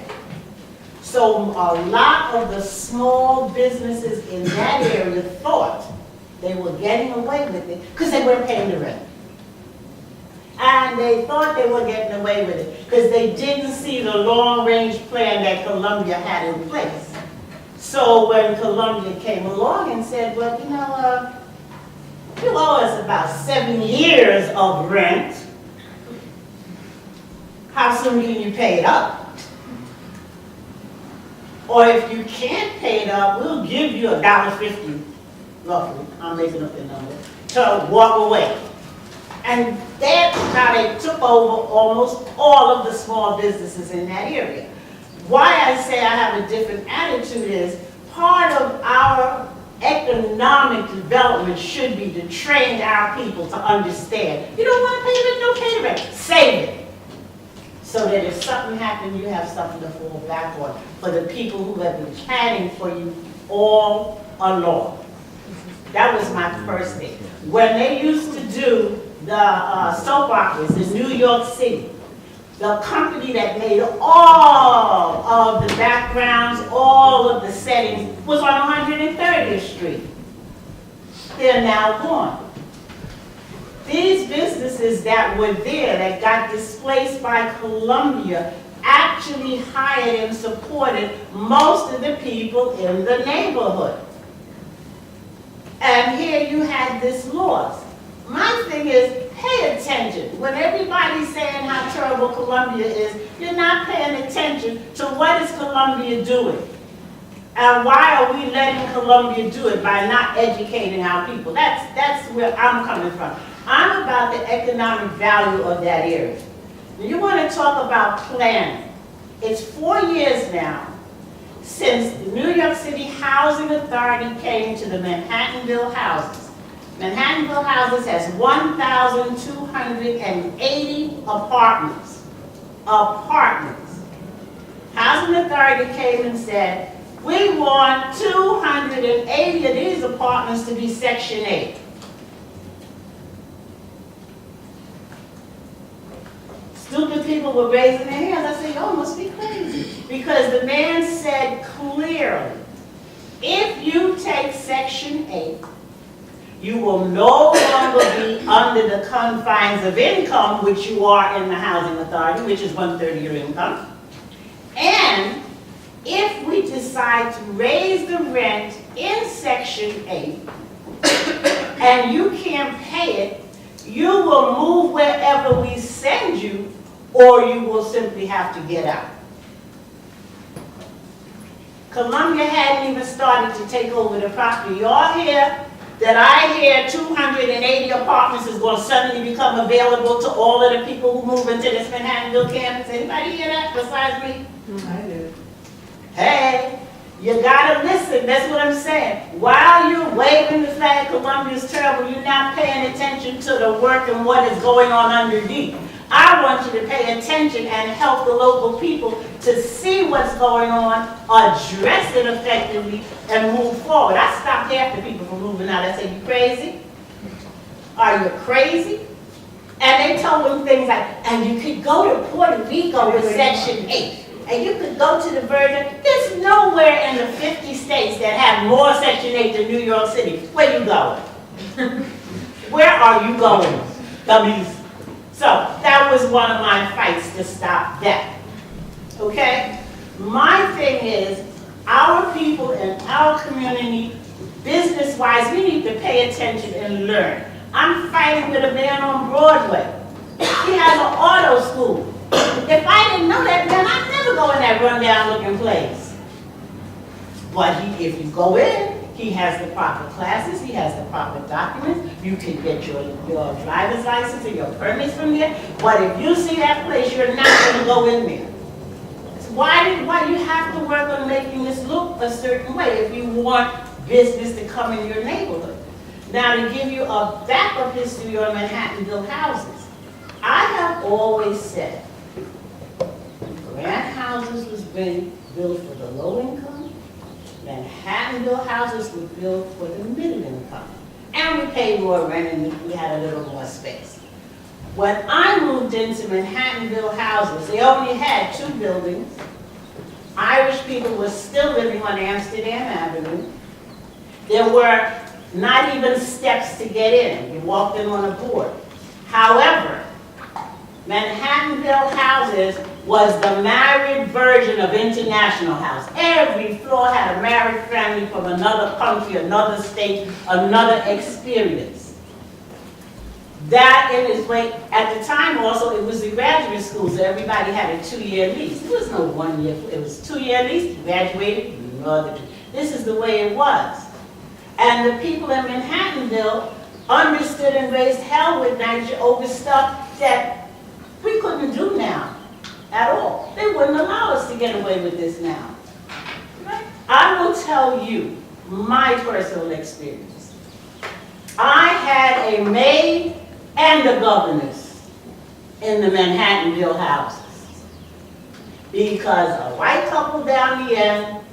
So a lot of the small businesses in that area thought they were getting away with it because they weren't paying the rent. And they thought they were getting away with it because they didn't see the long-range plan that Columbia had in place. So when Columbia came along and said, well, you know, you owe us about 7 years of rent. How soon can you pay it up? Or if you can't pay it up, we'll give you $1.50, roughly, I'm making up the number, to walk away. And that's how they took over almost all of the small businesses in that area. Why I say I have a different attitude is part of our economic development should be to train our people to understand. You don't want to pay rent, don't pay the rent. Save it. So that if something happens, you have something to fall back on for the people who have been planning for you all along. That was my first thing. When they used to do the soap operas in New York City, the company that made all of the backgrounds, all of the settings, was on 130th Street. They're now gone. These businesses that were there, that got displaced by Columbia, actually hired and supported most of the people in the neighborhood. And here you had this loss. My thing is, pay attention. When everybody's saying how terrible Columbia is, you're not paying attention to what is Columbia doing. And why are we letting Columbia do it by not educating our people? That's where I'm coming from. I'm about the economic value of that area. You want to talk about planning. It's 4 years now since the New York City Housing Authority came to the Manhattanville houses. Manhattanville houses has 1,280 apartments. Housing Authority came and said, we want 280 of these apartments to be Section 8. Stupid people were raising their hands. I said, y'all must be crazy. Because the man said clearly, if you take Section 8, you will no longer be under the confines of income, which you are in the Housing Authority, which is 1/3 of your income. And if we decide to raise the rent in Section 8, and you can't pay it, you will move wherever we send you, or you will simply have to get out. Columbia hadn't even started to take over the property. Y'all here that I hear 280 apartments is going to suddenly become available to all of the people who move into this Manhattanville campus. Anybody hear that besides me? I did. Hey, you gotta listen, that's what I'm saying. While you're waving the flag, Columbia's terrible, you're not paying attention to the work and what is going on underneath. I want you to pay attention and help the local people to see what's going on, address it effectively, and move forward. I stopped half the people from moving out. I said, you crazy? Are you crazy? And they told them things like, and you could go to Puerto Rico with Section 8. And you could go to the Virgin. There's nowhere in the 50 states that have more Section 8 than New York City. Where you going? Where are you going, dummies? So that was one of my fights to stop that. Okay? My thing is, our people in our community, business-wise, we need to pay attention and learn. I'm fighting with a man on Broadway. He has an auto school. If I didn't know that man, I'd never go in that rundown looking place. But if you go in, he has the proper classes, he has the proper documents, you can get your driver's license and your permits from there. But if you see that place, you're not going to go in there. Why you have to work on making this look a certain way if you want business to come in your neighborhood? Now, to give you a backup history on Manhattanville houses, I have always said Grant houses was being built for the low income, Manhattanville houses were built for the middle income. And we paid more rent and we had a little more space. When I moved into Manhattanville houses, they only had 2 buildings. Irish people were still living on Amsterdam Avenue. There were not even steps to get in. You walked in on a board. However, Manhattanville houses was the married version of International House. Every floor had a married family from another country, another state, another experience. That in its way, at the time also, it was the graduate school, so everybody had a 2-year lease. There was no 1 year, it was 2-year lease, you graduated, another 2. This is the way it was. And the people in Manhattanville understood and raised hell with Nigeria over stuff that we couldn't do now at all. They wouldn't allow us to get away with this now. I will tell you my personal experience. I had a maid and a governess in the Manhattanville houses because a white couple down the end,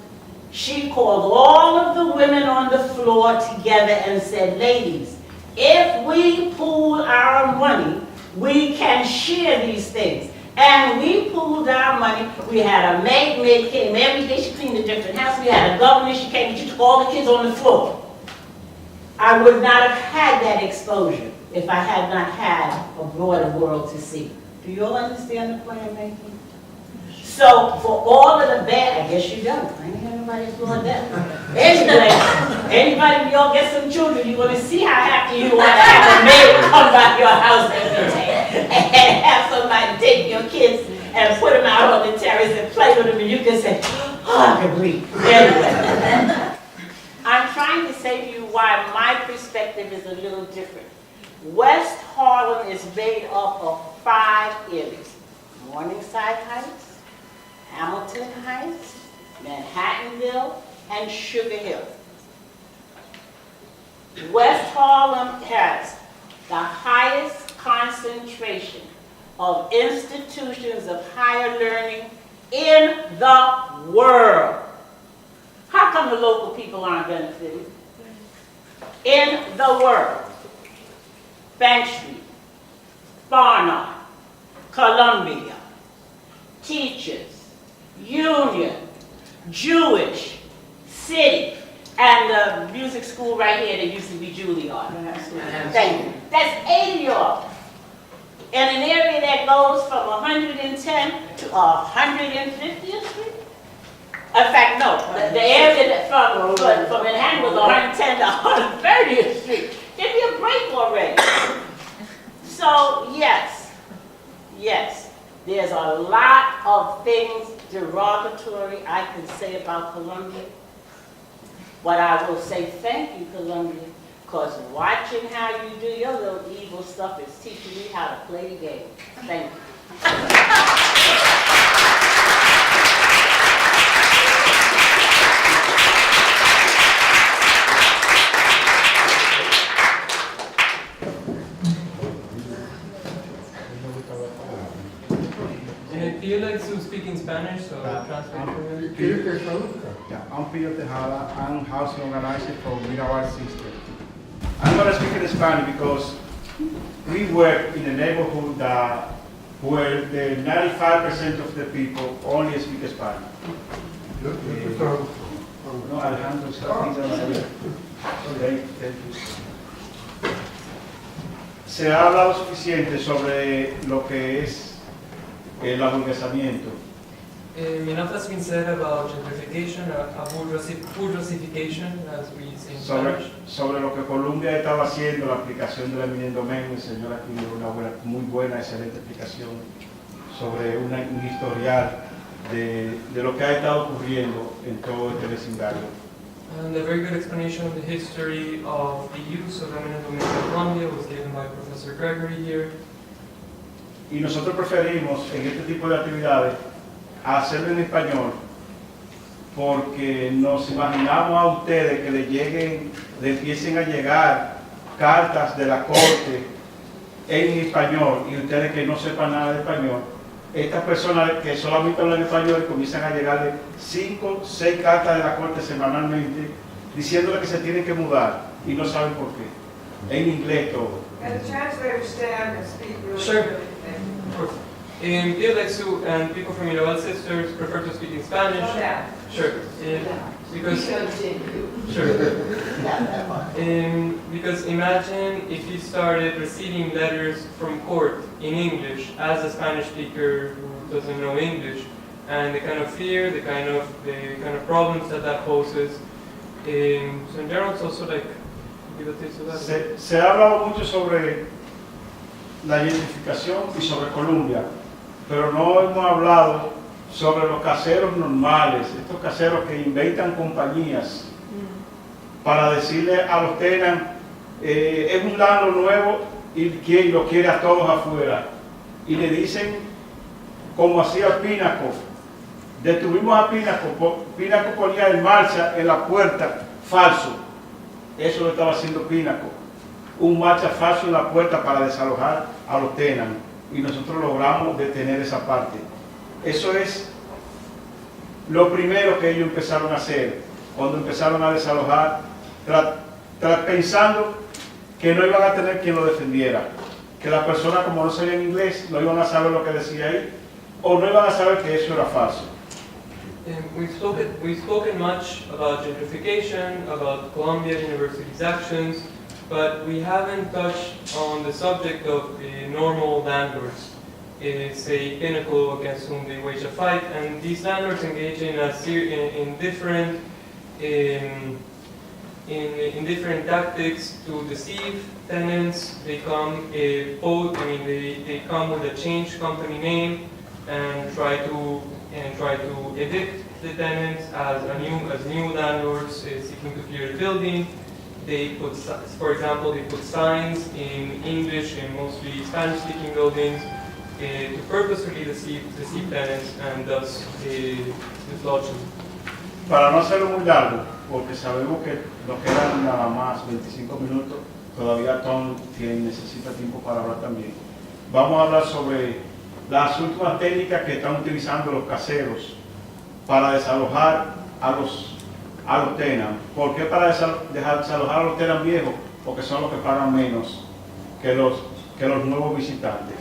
she called all of the women on the floor together and said, ladies, if we pool our money, we can share these things. And we pooled our money. We had a maid came every day, she cleaned a different house. We had a governess, she came, she took all the kids on the floor. I would not have had that exposure if I had not had a broader world to see. Do you all understand the point I'm making? So for all of the bad, I guess you don't. I ain't had nobody explore that. Anybody, we all get some children, you're going to see how happy you are to have a maid come by your house every day and have somebody take your kids and put them out on the terrace and play with them, and you can say, oh, I can breathe. Anyway, I'm trying to say to you why my perspective is a little different. West Harlem is made up of 5 areas: Morningside Heights, Hamilton Heights, Manhattanville, and Sugar Hill. West Harlem has the highest concentration of institutions of higher learning in the world. How come the local people aren't benefiting? In the world. Bank Street, Barnard, Columbia, Teachers, Union, Jewish, City, and the music school right here that used to be Juilliard. Thank you. That's 80 of them. In an area that goes from 110 to 150th Street? In fact, no. The area that from Manhattan was 110 to 130th Street. Give me a break already. So, yes, there's a lot of things derogatory I can say about Columbia. But I will say thank you, Columbia, Because watching how you do your little evil stuff is teaching me how to play the game. Thank you. Do you like to speak in Spanish, so translate for me? ¿Quieres que traduzca? Yeah, I'm Pio Tejada. I'm housing organizer for Mirabel Sisters. I'm going to speak in Spanish because we work in a neighborhood where the 95% of the people only speak Spanish. Yo te traduzco. No, Alejandro, okay, thank you. Se ha hablado suficiente sobre lo que es el aburguesamiento. Enough has been said about gentrification, bourgeoisification, as we say in Spanish. Sobre lo que Colombia estaba haciendo, la aplicación del eminendo men, el señor aquí dio una muy buena, excelente explicación sobre un historial de lo que ha estado ocurriendo en todo este vecindario. And a very good explanation of the history of the use of eminent domain in Colombia was given by Professor Gregory here. Y nosotros preferimos en este tipo de actividades hacerlo en español porque nos imaginamos a ustedes que le empiecen a llegar cartas de la corte en español y ustedes que no sepan nada de español, estas personas que solamente hablan español comienzan a llegarle 5, 6 cartas de la corte semanalmente diciéndole que se tienen que mudar y no saben por qué. En inglés todo. And the translators stand and speak really Sure. good. Of course. Pio Tejada and people from Mirabel Sisters prefer to speak in Spanish. Slow down. Sure. Because sure. Because imagine if you started receiving letters from court in English as a Spanish speaker who doesn't know English, and the kind of fear, the kind of problems that poses. So in general, it's also like give a taste of that. Se ha hablado mucho sobre la gentrificación y sobre Colombia, pero no hemos hablado sobre los caseros normales, estos caseros que inventan compañías para decirle a los tenants, es un lado nuevo y lo quiere a todos afuera. Y le dicen, como hacía Pinaco, detuvimos a Pinaco, Pinaco ponía en marcha en la puerta falso, eso lo estaba haciendo Pinaco, un marcha falso en la puerta para desalojar a los tenants, y nosotros logramos detener esa parte. Eso es lo primero que ellos empezaron a hacer, cuando empezaron a desalojar, pensando que no iban a tener quien lo defendiera, que las personas como no sabían inglés no iban a saber lo que decía ahí, o no iban a saber que eso era falso. We've spoken much about gentrification, about Columbia University's actions, but we haven't touched on the subject of the normal landlords, say Pinnacle, against whom they wage a fight, and these landlords engage in different different tactics to deceive tenants. They come they come with a changed company name and try to evict the tenants as new landlords seeking to clear the building. They put, for example, signs in English in mostly Spanish-speaking buildings to purposefully deceive tenants and thus dislodge them. Para no hacerlo muy largo, porque sabemos que nos quedan nada más 25 minutos, todavía Tom necesita tiempo para hablar también. Vamos a hablar sobre las últimas técnicas que están utilizando los caseros para desalojar a los tenants. ¿Por qué para desalojar a los tenants viejos? Porque son los que pagan menos que los nuevos visitantes.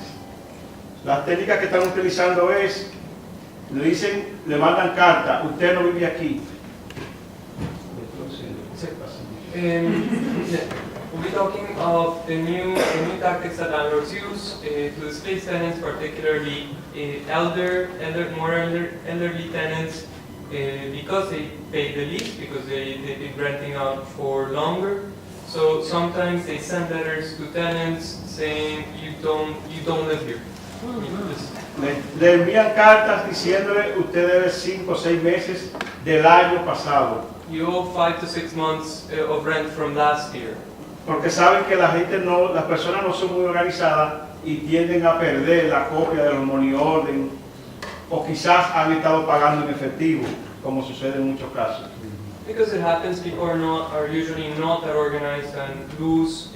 Las técnicas que están utilizando es, le mandan carta, usted no vive aquí. We'll be talking of the new tactics that landlords use to displace tenants, particularly more elderly tenants, because they pay the lease, because they've been renting out for longer. So sometimes they send letters to tenants saying you don't live here. Le envían cartas diciéndole usted debe 5 o 6 meses del año pasado. You owe 5 to 6 months of rent from last year. porque saben que la gente no, las personas no son muy organizadas y tienden a perder la copia de los money order, o quizás han estado pagando en efectivo, como sucede en muchos casos. Because it happens, people are usually not that organized and lose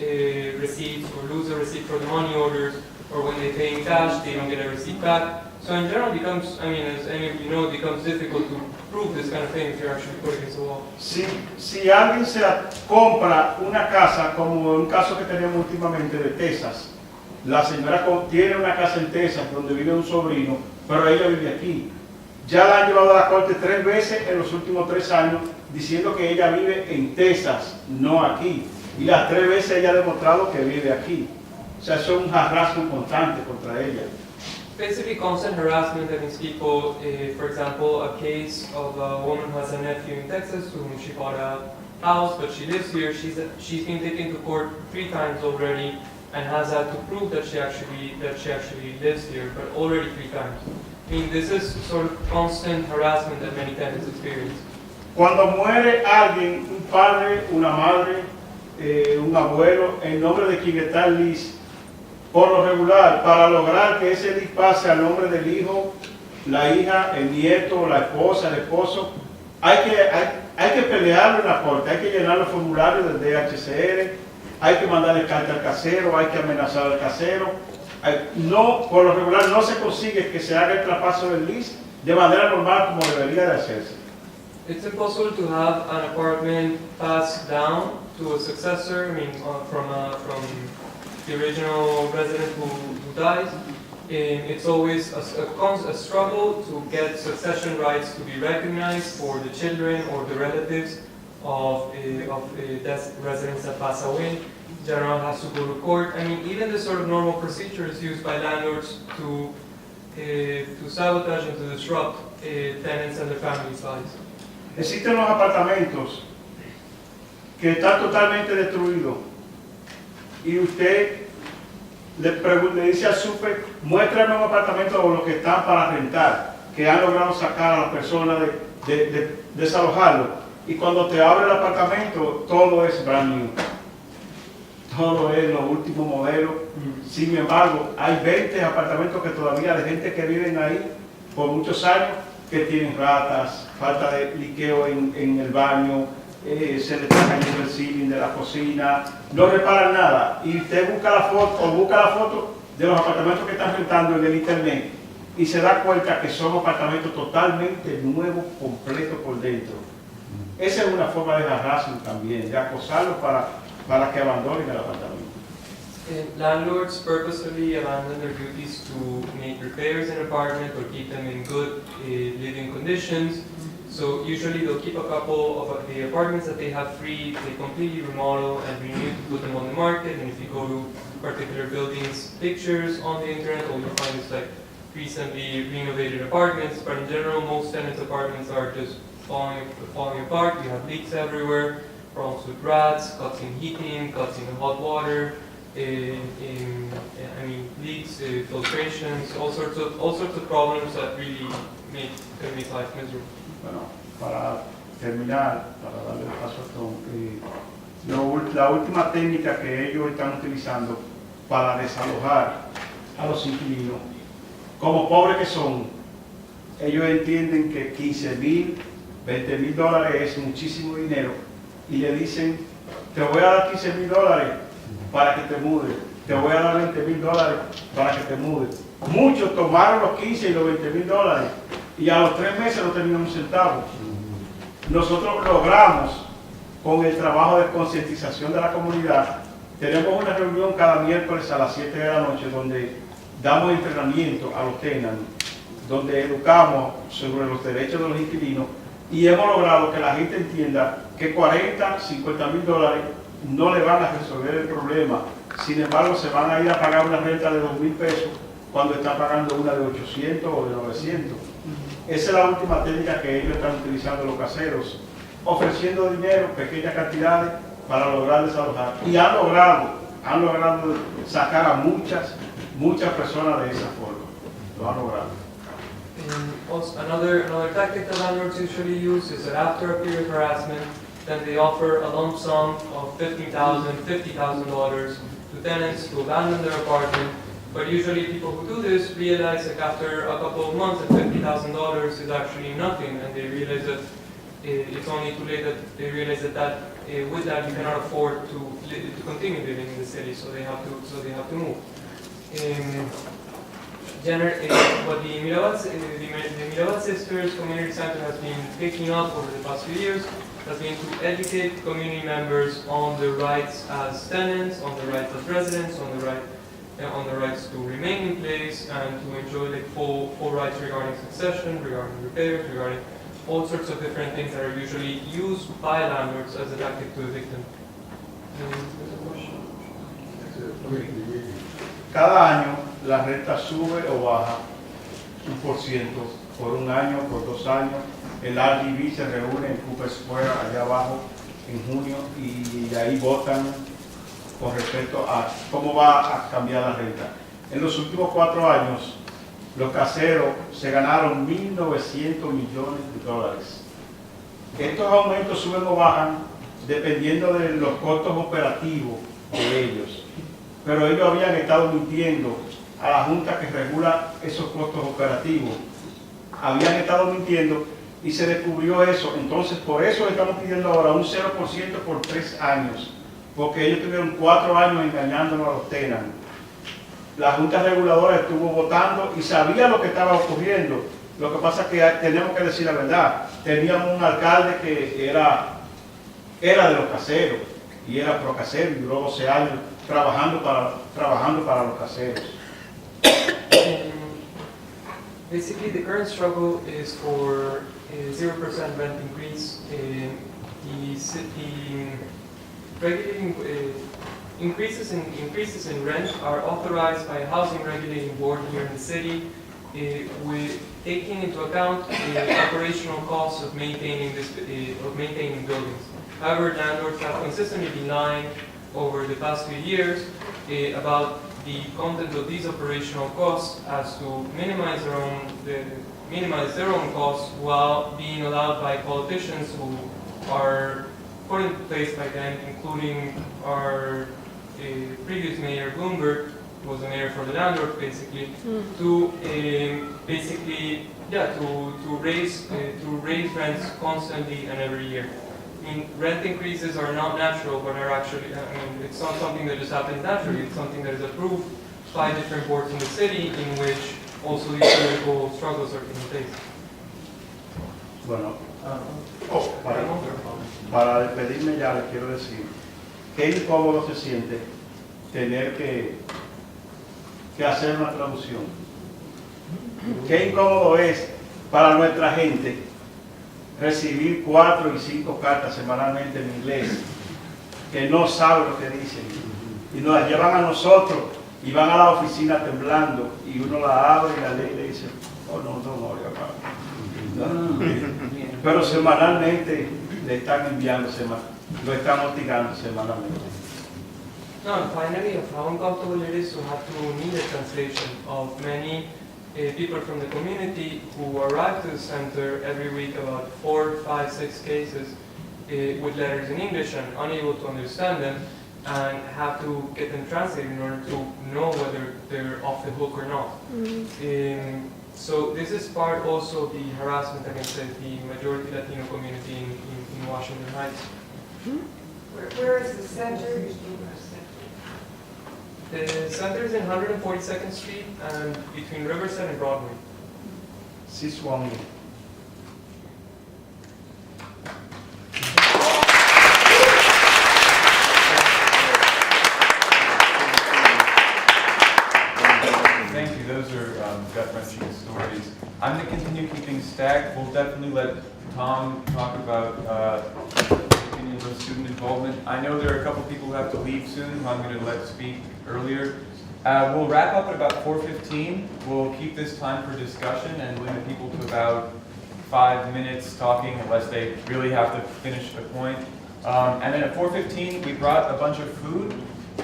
receipts or lose a receipt for the money orders, or when they pay in cash, they don't get a receipt back. So in general, it becomes, I mean, as any of you know, it becomes difficult to prove this kind of thing if you're actually put against the wall. Si alguien se compra una casa, como un caso que tenemos últimamente de Texas, la señora tiene una casa en Texas donde vive un sobrino, pero ella vive aquí. Ya la han llevado a la corte 3 veces en los últimos 3 años, diciendo que ella vive en Texas, no aquí. Y las 3 veces ella ha demostrado que vive aquí. O sea, eso es un harassment constante contra ella. Basically, constant harassment against people. For example, a case of a woman who has a nephew in Texas to whom she bought a house, but she lives here. She's been taken to court 3 times already and has had to prove that she actually lives here, but already 3 times. I mean, this is sort of constant harassment that many tenants experience. Cuando muere alguien, un padre, una madre, un abuelo, en nombre de quien está el lease, por lo regular, para lograr que ese lease pase al nombre del hijo, la hija, el nieto, la esposa, el esposo, hay que pelearlo en la corte, hay que llenar los formularios del DHCR, hay que mandarle carta al casero, hay que amenazar al casero. No, por lo regular no se consigue que se haga el traspaso del lease de manera normal como debería de hacerse. It's impossible to have an apartment passed down to a successor. I mean, from the original resident who dies. It's always a struggle to get succession rights to be recognized for the children or the relatives of residents that pass away. General has to go to court. I mean, even the sort of normal procedures used by landlords to sabotage and to disrupt tenants and their families' lives. Existen los apartamentos que están totalmente destruidos y usted le dice al súper, muéstrame un apartamento o los que están para rentar, que han logrado sacar a las personas de desalojarlo. Y cuando te abre el apartamento, todo es brand new. Todo es los últimos modelos. Sin embargo, hay 20 apartamentos que todavía de gente que viven ahí por muchos años que tienen ratas, falta de liqueo en el baño, se le está cayendo el ceiling de la cocina, no reparan nada. Y usted busca la foto de los apartamentos que están rentando en el internet y se da cuenta que son apartamentos totalmente nuevos, completos por dentro. Esa es una forma de harassment también, de acosarlos para que abandonen el apartamento. Landlords purposefully abandon their duties to make repairs in an apartment or keep them in good living conditions. So usually they'll keep a couple of the apartments that they have free, they completely remodel and renew to put them on the market. And if you go to particular buildings, pictures on the internet, all you'll find is like recently renovated apartments. But in general, most tenants' apartments are just falling apart. You have leaks everywhere, problems with rats, cuts in heating, cuts in the hot water. Leaks, filtrations, all sorts of problems that really can make life miserable. Bueno, para terminar, para darle el paso a Tom, la última técnica que ellos están utilizando para desalojar a los inquilinos, como pobres que son, ellos entienden que $15,000, $20,000 es muchísimo dinero y le dicen, te voy a dar $15,000 para que te mudes, te voy a dar $20,000 para que te mudes. Muchos tomaron los 15 y los $20,000 y a los 3 meses no tenían un centavo. Nosotros logramos, con el trabajo de concientización de la comunidad, tenemos una reunión cada miércoles a las 7 de la noche donde damos entrenamiento a los tenants, donde educamos sobre los derechos de los inquilinos y hemos logrado que la gente entienda que $40,000, $50,000 no le van a resolver el problema. Sin embargo, se van a ir a pagar una renta de $2,000 cuando están pagando una de 800 o de 900. Esa es la última técnica que ellos están utilizando los caseros, ofreciendo dinero, pequeñas cantidades, para lograr desalojar. Y han logrado sacar a muchas personas de esa forma. Lo han logrado. Also, another tactic that landlords usually use is that after a period of harassment, then they offer a lump sum of $15,000, $50,000 to tenants to abandon their apartment. But usually people who do this realize like after a couple of months that $50,000 is actually nothing, and they realize that it's only too late that they realize that with that you cannot afford to continue living in the city, so they have to move. What the Mirabel Sisters Community Center has been picking up over the past few years has been to educate community members on their rights as tenants, on their rights as residents, on the rights to remain in place and to enjoy like full rights regarding succession, regarding repairs, regarding all sorts of different things that are usually used by landlords as a tactic to evict them. Cada año la renta sube o baja 1% por un año, por 2 años. El RDB se reúne en Cooper Square allá abajo en junio y ahí votan con respecto a cómo va a cambiar la renta. En los últimos 4 años, los caseros se ganaron $1.900 millones. Estos aumentos suben o bajan dependiendo de los costos operativos de ellos. Pero ellos habían estado mintiendo a la Junta que regula esos costos operativos. Habían estado mintiendo y se descubrió eso. Entonces, por eso estamos pidiendo ahora un 0% por 3 años. Porque ellos tuvieron 4 años engañándonos a los tenants. La Junta Reguladora estuvo votando y sabía lo que estaba ocurriendo. Lo que pasa es que tenemos que decir la verdad. Teníamos un alcalde que era de los caseros y era pro casero y duró 12 años trabajando para los caseros. Basically, the current struggle is for a 0% rent increase. Regulating increases in rent are authorized by a housing regulating board here in the city, with taking into account the operational costs of maintaining buildings. However, landlords have consistently been lying over the past few years about the content of these operational costs as to minimize their own costs while being allowed by politicians who are put in place by them, including our previous mayor Bloomberg, who was the mayor for the landlord, basically, to raise rents constantly and every year. I mean, rent increases are not natural, but are actually, it's not something that just happens naturally. It's something that is approved by different boards in the city, in which also these political struggles are taking place. Bueno, para despedirme ya les quiero decir qué incómodo se siente tener que hacer una traducción. Qué incómodo es para nuestra gente recibir 4 y 5 cartas semanalmente en inglés que no saben lo que dicen y nos las llevan a nosotros y van a la oficina temblando y uno la abre y la lee y le dice, oh no, pero semanalmente le están enviando, lo están hostigando semanalmente. No, and finally, of how uncomfortable it is to have to need a translation of many people from the community who arrive to the center every week, about 4, 5, 6 cases with letters in English and unable to understand them, and have to get them translated in order to know whether they're off the hook or not. So this is part also of the harassment against the majority Latino community in Washington Heights. Where is the center? The center is in 142nd Street and between Riverside and Broadway. Wang. Thank you. Those are gut-wrenching stories. I'm going to continue keeping stacked. We'll definitely let Tom talk about opinions on student involvement. I know there are a couple people who have to leave soon, who I'm going to let speak earlier. We'll wrap up at about 4:15. We'll keep this time for discussion and limit people to about 5 minutes talking unless they really have to finish a point. And then at 4:15, we brought a bunch of food.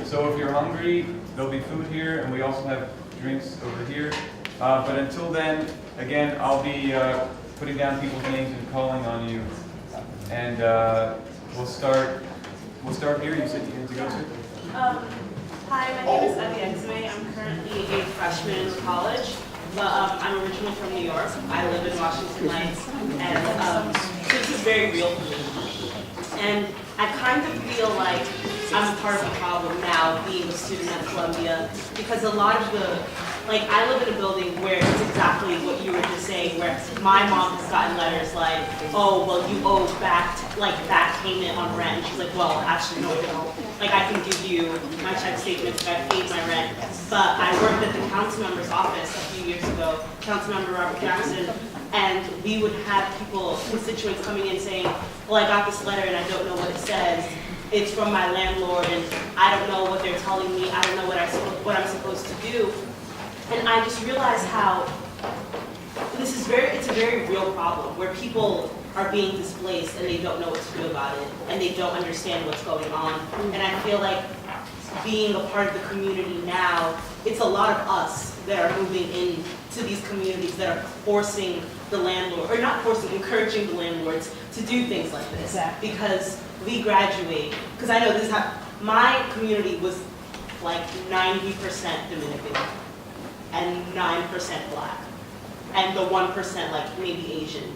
So if you're hungry, there'll be food here, and we also have drinks over here. But until then, again, I'll be putting down people's names and calling on you. And We'll start here. You said you had to go to? Hi, my name is Abby Exme. I'm currently a freshman in college, but I'm originally from New York. I live in Washington Heights, and so this is very real for me. And I kind of feel like I'm a part of the problem now, being a student at Columbia, because a lot of the, like, I live in a building where it's exactly what you were just saying, where my mom has gotten letters like, oh, well, you owe back payment on rent. And she's like, well, actually, no, I don't. Like, I can give you my check statements if I paid my rent. But I worked at the council member's office a few years ago, Councilmember Robert Jackson, and we would have people, constituents coming in saying, well, I got this letter and I don't know what it says. It's from my landlord and I don't know what they're telling me. I don't know what I'm supposed to do. And I just realized how it's a very real problem where people are being displaced and they don't know what to do about it and they don't understand what's going on. And I feel like being a part of the community now, it's a lot of us that are moving into these communities that are forcing the landlord, or not forcing, encouraging the landlords to do things like this. Exactly. Because we graduate, because I know this is how, my community was like 90% Dominican and 9% Black. And the 1% like maybe Asian,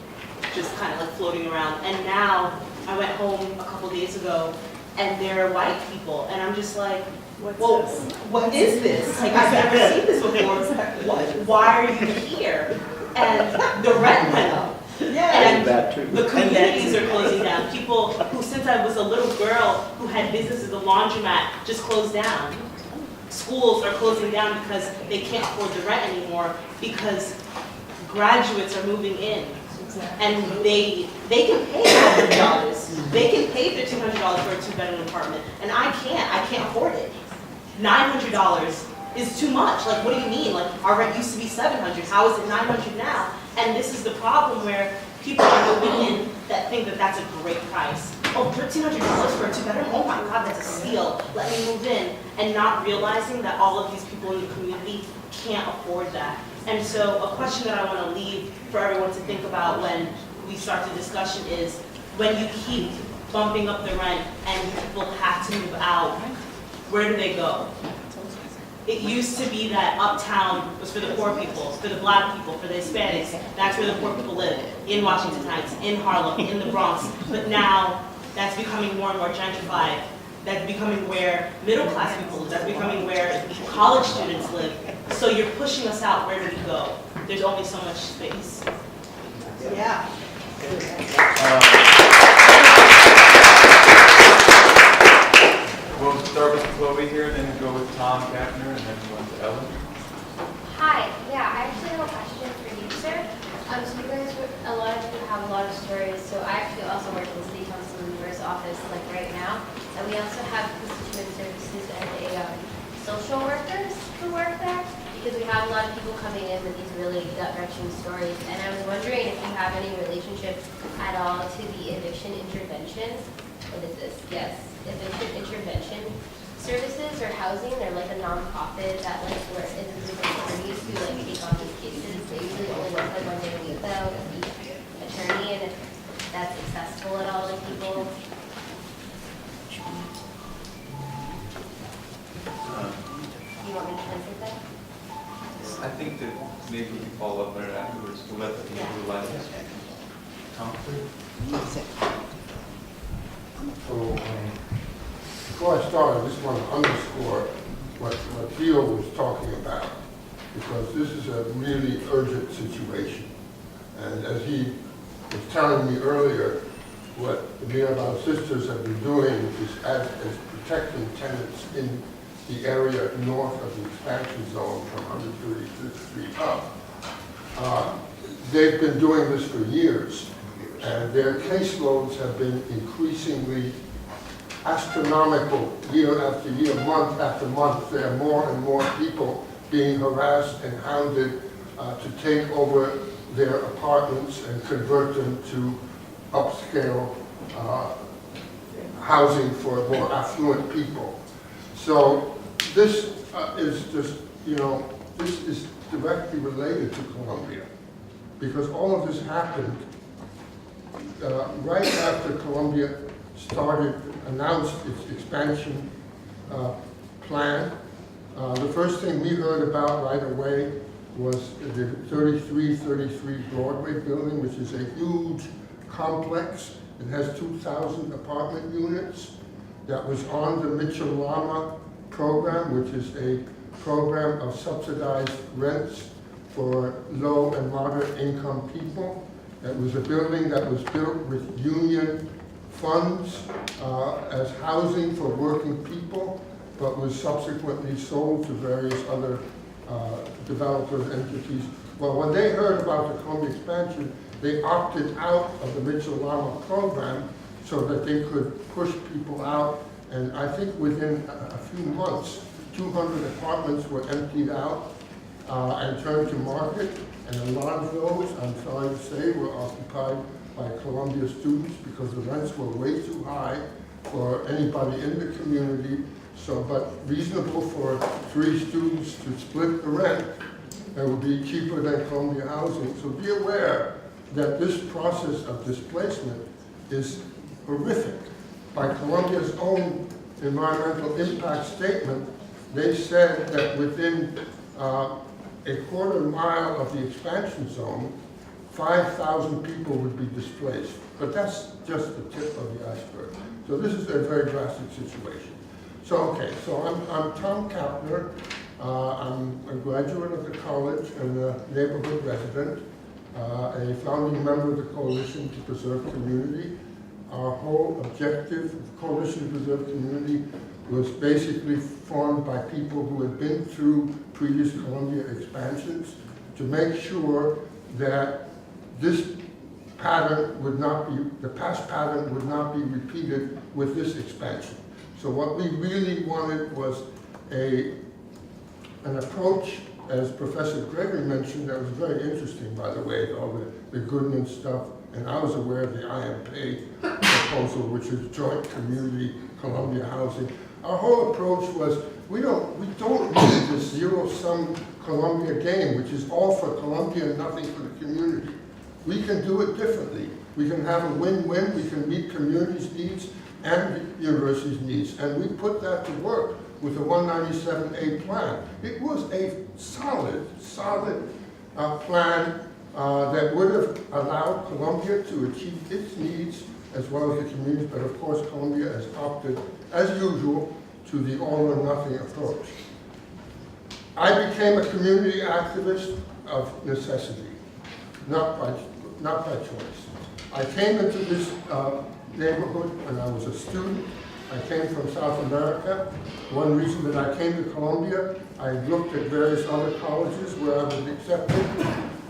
just kind of like floating around. And now I went home a couple days ago and there are white people and I'm just like, well, what is this? Like, I've never seen this before. Why are you here? And the rent went up. And the communities are closing down. People who, since I was a little girl, who had businesses, the laundromat just closed down. Schools are closing down because they can't afford the rent anymore because graduates are moving in. And they can pay $100. They can pay their $200 for a two-bedroom apartment. And I can't afford it. $900 is too much. Like, what do you mean? Like, our rent used to be $700. How is it $900 now? And this is the problem where people are moving in that think that that's a great price. Oh, $1,300 for a two-bedroom? Oh my God, that's a steal. Let me move in. And not realizing that all of these people in the community can't afford that. And so a question that I want to leave for everyone to think about when we start the discussion is, when you keep bumping up the rent and people have to move out, where do they go? It used to be that uptown was for the poor people, for the Black people, for the Hispanics. That's where the poor people live, in Washington Heights, in Harlem, in the Bronx. But now that's becoming more and more gentrified. That's becoming where middle class people live. That's becoming where college students live. So you're pushing us out. Where do we go? There's only so much space. Yeah. We'll start with Chloe here, then go with Tom, Kappner, and then go to Ellen. Hi, yeah, I actually have a question for you, sir. So you guys, a lot of you have a lot of stories. So I actually also work in the city council member's office, like right now, and we also have constituent services and social workers who work there, because we have a lot of people coming in with these really gut-wrenching stories. And I was wondering if you have any relationship at all to the eviction intervention. What is this? Yes, eviction intervention services or housing. They're like a nonprofit that like works in the attorneys who like take on these cases. They usually only work like 1 day a week though with each attorney, and if that's accessible at all to people. You want me to translate that? I think that maybe we can follow up on it afterwards to let the people who like this. Tom? So, before I start, I just want to underscore what Pio was talking about, because this is a really urgent situation. And as he was telling me earlier, what the Mirabel Sisters have been doing is protecting tenants in the area north of the expansion zone from 135th Street up. They've been doing this for years, and their caseloads have been increasingly astronomical year after year, month after month. There are more and more people being harassed and hounded to take over their apartments and convert them to upscale housing for more affluent people. So this is just, this is directly related to Columbia, because all of this happened right after Columbia announced its expansion plan. The first thing we heard about right away was the 3333 Broadway building, which is a huge complex. It has 2,000 apartment units. That was on the Mitchell-Lama program, which is a program of subsidized rents for low and moderate income people. It was a building that was built with union funds as housing for working people, but was subsequently sold to various other developers, entities. Well, when they heard about the Columbia expansion, they opted out of the Mitchell-Lama program so that they could push people out. And I think within a few months, 200 apartments were emptied out and turned to market. And a lot of those, I'm sorry to say, were occupied by Columbia students because the rents were way too high for anybody in the community. So, but reasonable for 3 students to split the rent. It would be cheaper than Columbia housing. So be aware that this process of displacement is horrific. By Columbia's own environmental impact statement, they said that within a quarter mile of the expansion zone, 5,000 people would be displaced. But that's just the tip of the iceberg. So this is a very drastic situation. So, okay, so I'm Tom Kappner. I'm a graduate of the college and a neighborhood resident, a founding member of the Coalition to Preserve Community. Our whole objective of Coalition to Preserve Community was basically formed by people who had been through previous Columbia expansions to make sure that this pattern would not be, the past pattern would not be repeated with this expansion. So what we really wanted was an approach, as Professor Gregory mentioned, that was very interesting, by the way, all the Goodman stuff, and I was aware of the IMP proposal, which is Joint Community Columbia Housing. Our whole approach was, we don't need this zero-sum Columbia game, which is all for Columbia and nothing for the community. We can do it differently. We can have a win-win. We can meet community's needs and the university's needs. And we put that to work with the 197A plan. It was a solid plan that would have allowed Columbia to achieve its needs as well as the community, but of course Columbia has opted, as usual, to the all or nothing approach. I became a community activist of necessity, not by choice. I came into this neighborhood when I was a student. I came from South America. One reason that I came to Columbia, I looked at various other colleges where I was accepted.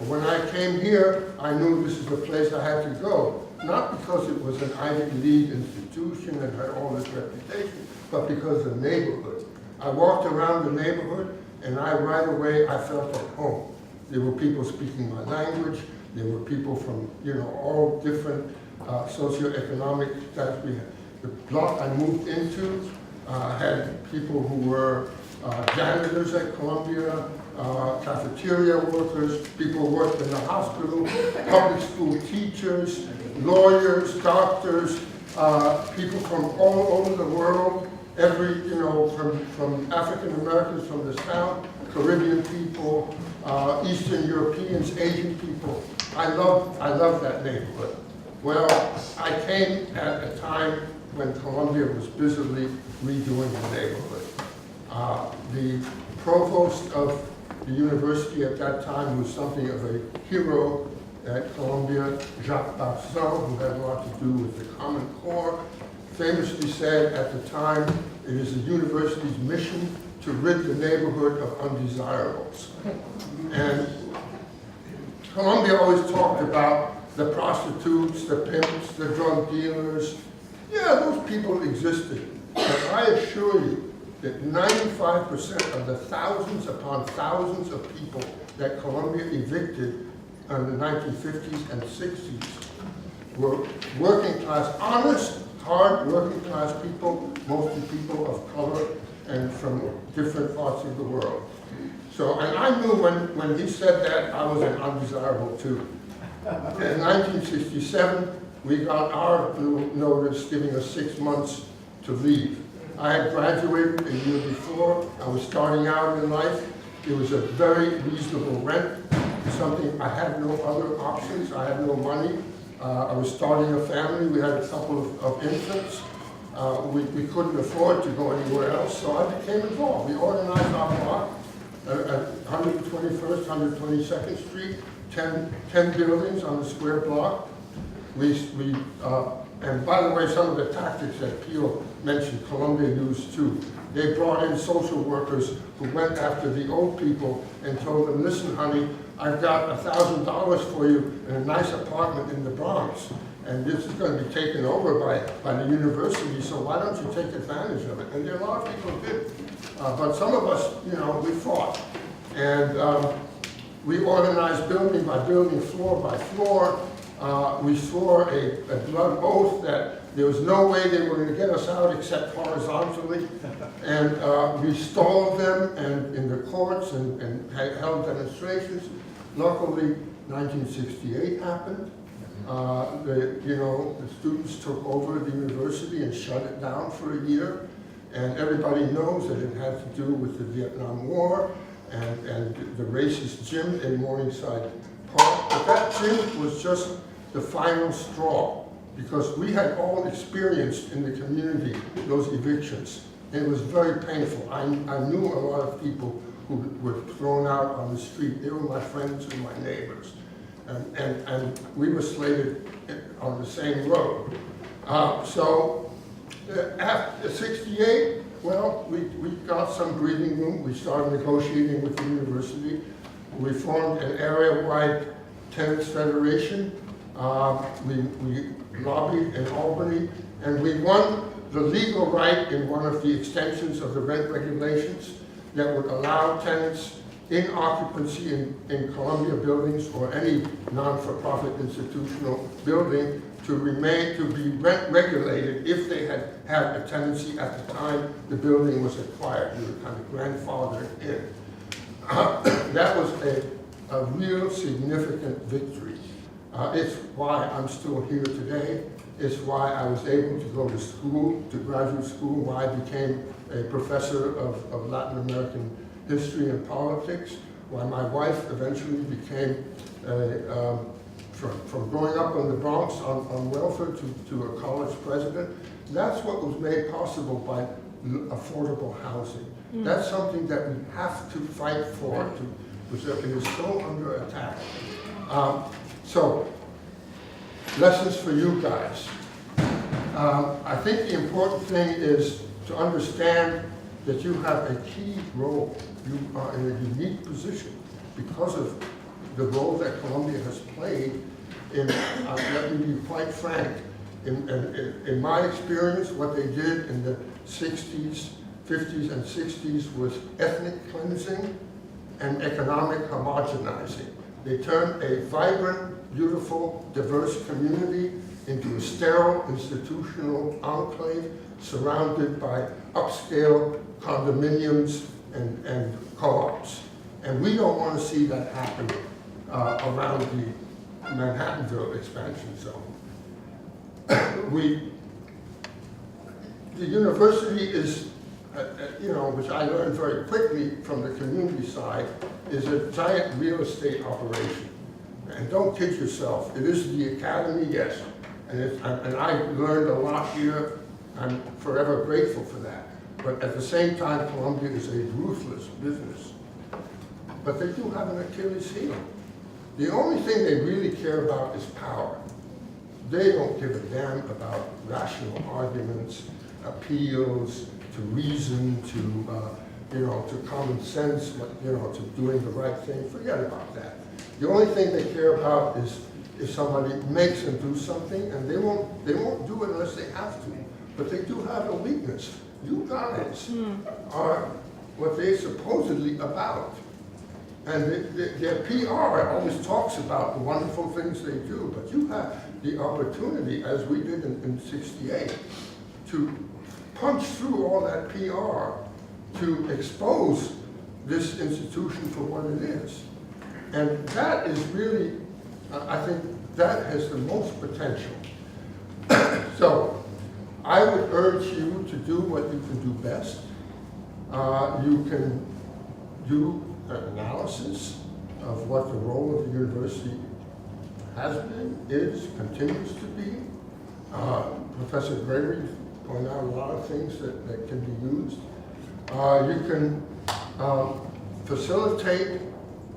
When I came here, I knew this is the place I had to go. Not because it was an Ivy League institution and had all this reputation, but because of the neighborhood. I walked around the neighborhood and right away I felt at home. There were people speaking my language. There were people from, all different socioeconomic status. The block I moved into had people who were janitors at Columbia, cafeteria workers, people who worked in the hospital, public school teachers, lawyers, doctors, people from all over the world, from African Americans from the South, Caribbean people, Eastern Europeans, Asian people. I love that neighborhood. Well, I came at a time when Columbia was busily redoing the neighborhood. The provost of the university at that time was something of a hero at Columbia, Jacques Barson, who had a lot to do with the Common Core, famously said at the time, it is the university's mission to rid the neighborhood of undesirables. And Columbia always talked about the prostitutes, the pimps, the drug dealers. Yeah, those people existed. But I assure you that 95% of the thousands upon thousands of people that Columbia evicted in the 1950s and 60s were working class, honest, hard working class people, mostly people of color and from different parts of the world. So, and I knew when he said that, I was an undesirable too. In 1967, we got our little notice giving us 6 months to leave. I had graduated a year before. I was starting out in life. It was a very reasonable rent, something I had no other options. I had no money. I was starting a family. We had a couple of infants. We couldn't afford to go anywhere else, so I became involved. We organized our block at 121st, 122nd Street, 10 buildings on the square block. And by the way, some of the tactics that Pio mentioned, Columbia used too. They brought in social workers who went after the old people and told them, listen, honey, I've got $1,000 for you in a nice apartment in the Bronx. And this is going to be taken over by the university, so why don't you take advantage of it? And there are a lot of people did. But some of us, you know, we fought. And we organized building by building, floor by floor. We swore a blood oath that there was no way they were going to get us out except horizontally. And we stalled them and in the courts and held demonstrations. Luckily, 1968 happened. The students took over the university and shut it down for a year. And everybody knows that it had to do with the Vietnam War and the racist gym in Morningside Park. But that gym was just the final straw, because we had all experienced in the community those evictions. It was very painful. I knew a lot of people who were thrown out on the street. They were my friends and my neighbors. And we were slated on the same road. So after 68, well, we got some breathing room. We started negotiating with the university. We formed an area-wide tenants federation. We lobbied in Albany, and we won the legal right in one of the extensions of the rent regulations that would allow tenants in occupancy in Columbia buildings or any non-for-profit institutional building to be rent regulated if they had a tenancy at the time the building was acquired. You were kind of grandfathered in. That was a real significant victory. It's why I'm still here today. It's why I was able to go to school, to graduate school, why I became a professor of Latin American history and politics, why my wife eventually became, from growing up in the Bronx on welfare to a college president. That's what was made possible by affordable housing. That's something that we have to fight for, because it is so under attack. So, lessons for you guys. I think the important thing is to understand that you have a key role. You are in a unique position because of the role that Columbia has played in, let me be quite frank, in my experience, what they did in the 60s, 50s, and 60s was ethnic cleansing and economic homogenizing. They turned a vibrant, beautiful, diverse community into a sterile institutional enclave surrounded by upscale condominiums and co-ops. And we don't want to see that happen around the Manhattanville expansion zone. The university is, which I learned very quickly from the community side, is a giant real estate operation. And don't kid yourself, it is the academy, yes. And I learned a lot here. I'm forever grateful for that. But at the same time, Columbia is a ruthless business. But they do have an Achilles heel. The only thing they really care about is power. They don't give a damn about rational arguments, appeals to reason, to common sense, to doing the right thing. Forget about that. The only thing they care about is if somebody makes them do something, and they won't do it unless they have to. But they do have a weakness. You guys are what they're supposedly about. And their PR always talks about the wonderful things they do, but you have the opportunity, as we did in '68, to punch through all that PR to expose this institution for what it is. And that is really, I think that has the most potential. So I would urge you to do what you can do best. You can do an analysis of what the role of the university has been, is, continues to be. Professor Gregory pointed out a lot of things that can be used. You can facilitate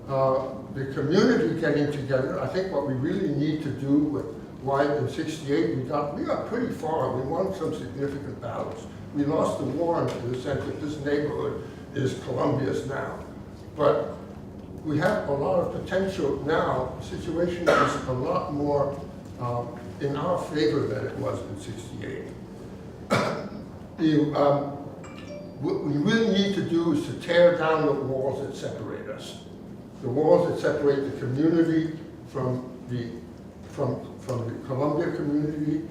the community getting together. I think what we really need to do with why in '68 we got pretty far. We won some significant battles. We lost the war in the sense that this neighborhood is Columbia's now. But we have a lot of potential now. The situation is a lot more in our favor than it was in '68. What we really need to do is to tear down the walls that separate us. The walls that separate the community from the Columbia community.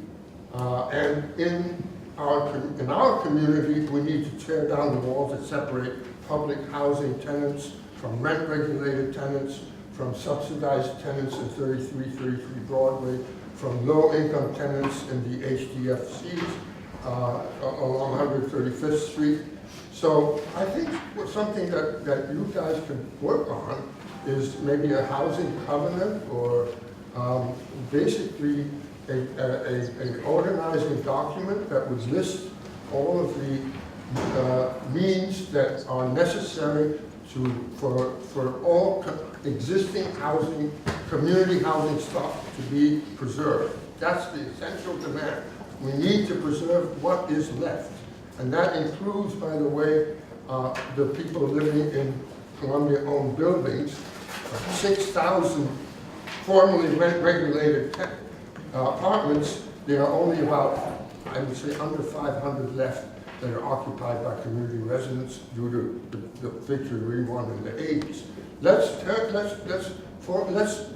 And in our community, we need to tear down the walls that separate public housing tenants from rent-regulated tenants, from subsidized tenants in 3333 Broadway, from low-income tenants in the HDFCs along 135th Street. So I think something that you guys can work on is maybe a housing covenant or basically an organizing document that would list all of the means that are necessary for all existing housing, community housing stock to be preserved. That's the essential demand. We need to preserve what is left. And that includes, by the way, the people living in Columbia-owned buildings, 6,000 formerly rent-regulated apartments. There are only about, I would say, under 500 left that are occupied by community residents due to the victory we won in the 80s. Let's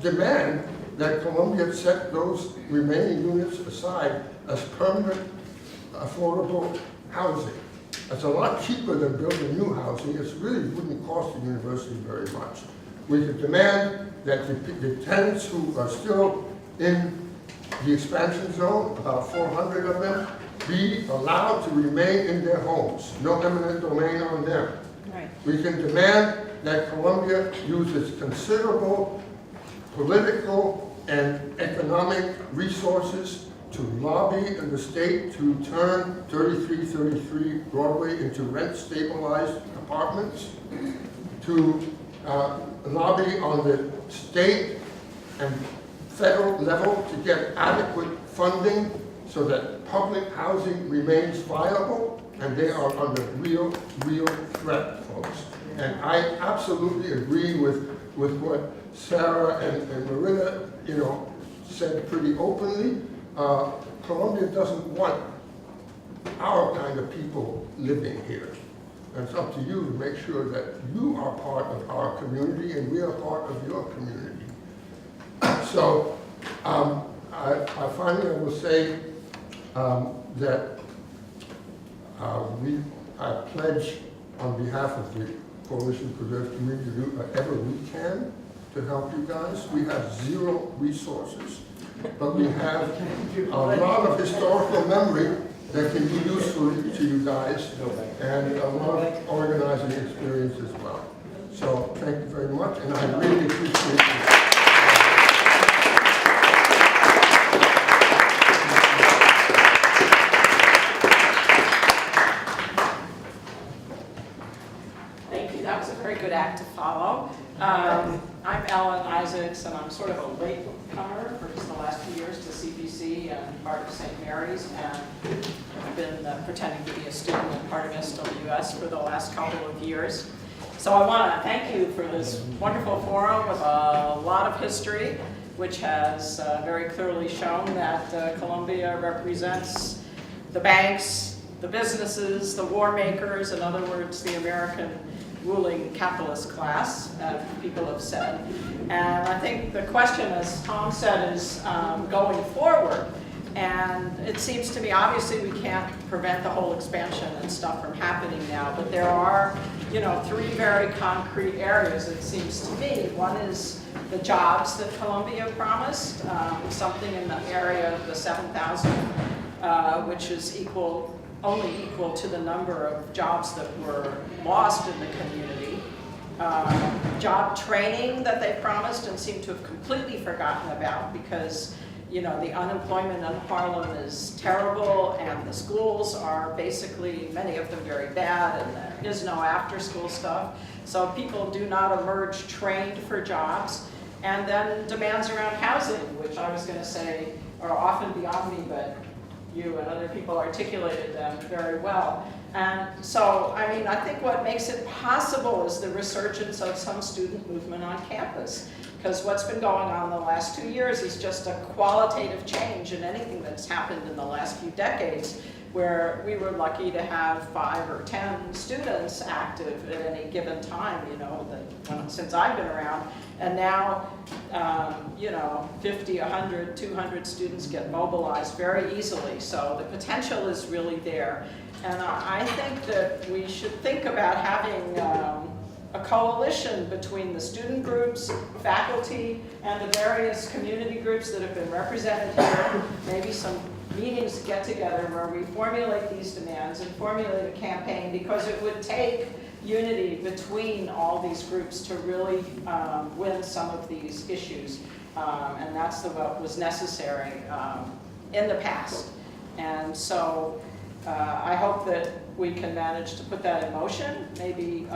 demand that Columbia set those remaining units aside as permanent, affordable housing. It's a lot cheaper than building new housing. It really wouldn't cost the university very much. We could demand that the tenants who are still in the expansion zone, about 400 of them, be allowed to remain in their homes. No eminent domain on them. Right. We can demand that Columbia uses considerable political and economic resources to lobby in the state to turn 3333 Broadway into rent-stabilized apartments, to lobby on the state and federal level to get adequate funding so that public housing remains viable, and they are under real threat, folks. And I absolutely agree with what Sarah and Maritta, said pretty openly. Columbia doesn't want our kind of people living here. And it's up to you to make sure that you are part of our community and we are part of your community. So I finally will say that I pledge on behalf of the Coalition for Preserved Community to do whatever we can to help you guys. We have zero resources, but we have a lot of historical memory that can be useful to you guys and a lot of organizing experience as well. So thank you very much, and I really appreciate it. Thank you. That was a very good act to follow. I'm Ellen Isaacs, and I'm sort of a late comer for just the last few years to CBC and part of St. Mary's, and I've been pretending to be a student and part of SWS for the last couple of years. So I want to thank you for this wonderful forum with a lot of history, which has very clearly shown that Columbia represents the banks, the businesses, the war makers, in other words, the American ruling capitalist class, people have said. And I think the question, as Tom said, is going forward. And it seems to me, obviously, we can't prevent the whole expansion and stuff from happening now, but there are, three very concrete areas, it seems to me. One is the jobs that Columbia promised, something in the area of the 7,000 which is only equal to the number of jobs that were lost in the community. Job training that they promised and seem to have completely forgotten about because, you know, the unemployment in Harlem is terrible and the schools are basically, many of them very bad, and there is no after-school stuff. So people do not emerge trained for jobs. And then demands around housing, which I was going to say are often beyond me, but you and other people articulated them very well. And so, I mean, I think what makes it possible is the resurgence of some student movement on campus. Because what's been going on the last 2 years is just a qualitative change in anything that's happened in the last few decades, where we were lucky to have 5 or 10 students active at any given time, you know, since I've been around. And now, you know, 50, 100, 200 students get mobilized very easily. So the potential is really there. And I think that we should think about having a coalition between the student groups, faculty, and the various community groups that have been represented here. Maybe some meetings to get together where we formulate these demands and formulate a campaign, because it would take unity between all these groups to really win some of these issues. And that's what was necessary in the past. And so I hope that we can manage to put that in motion, maybe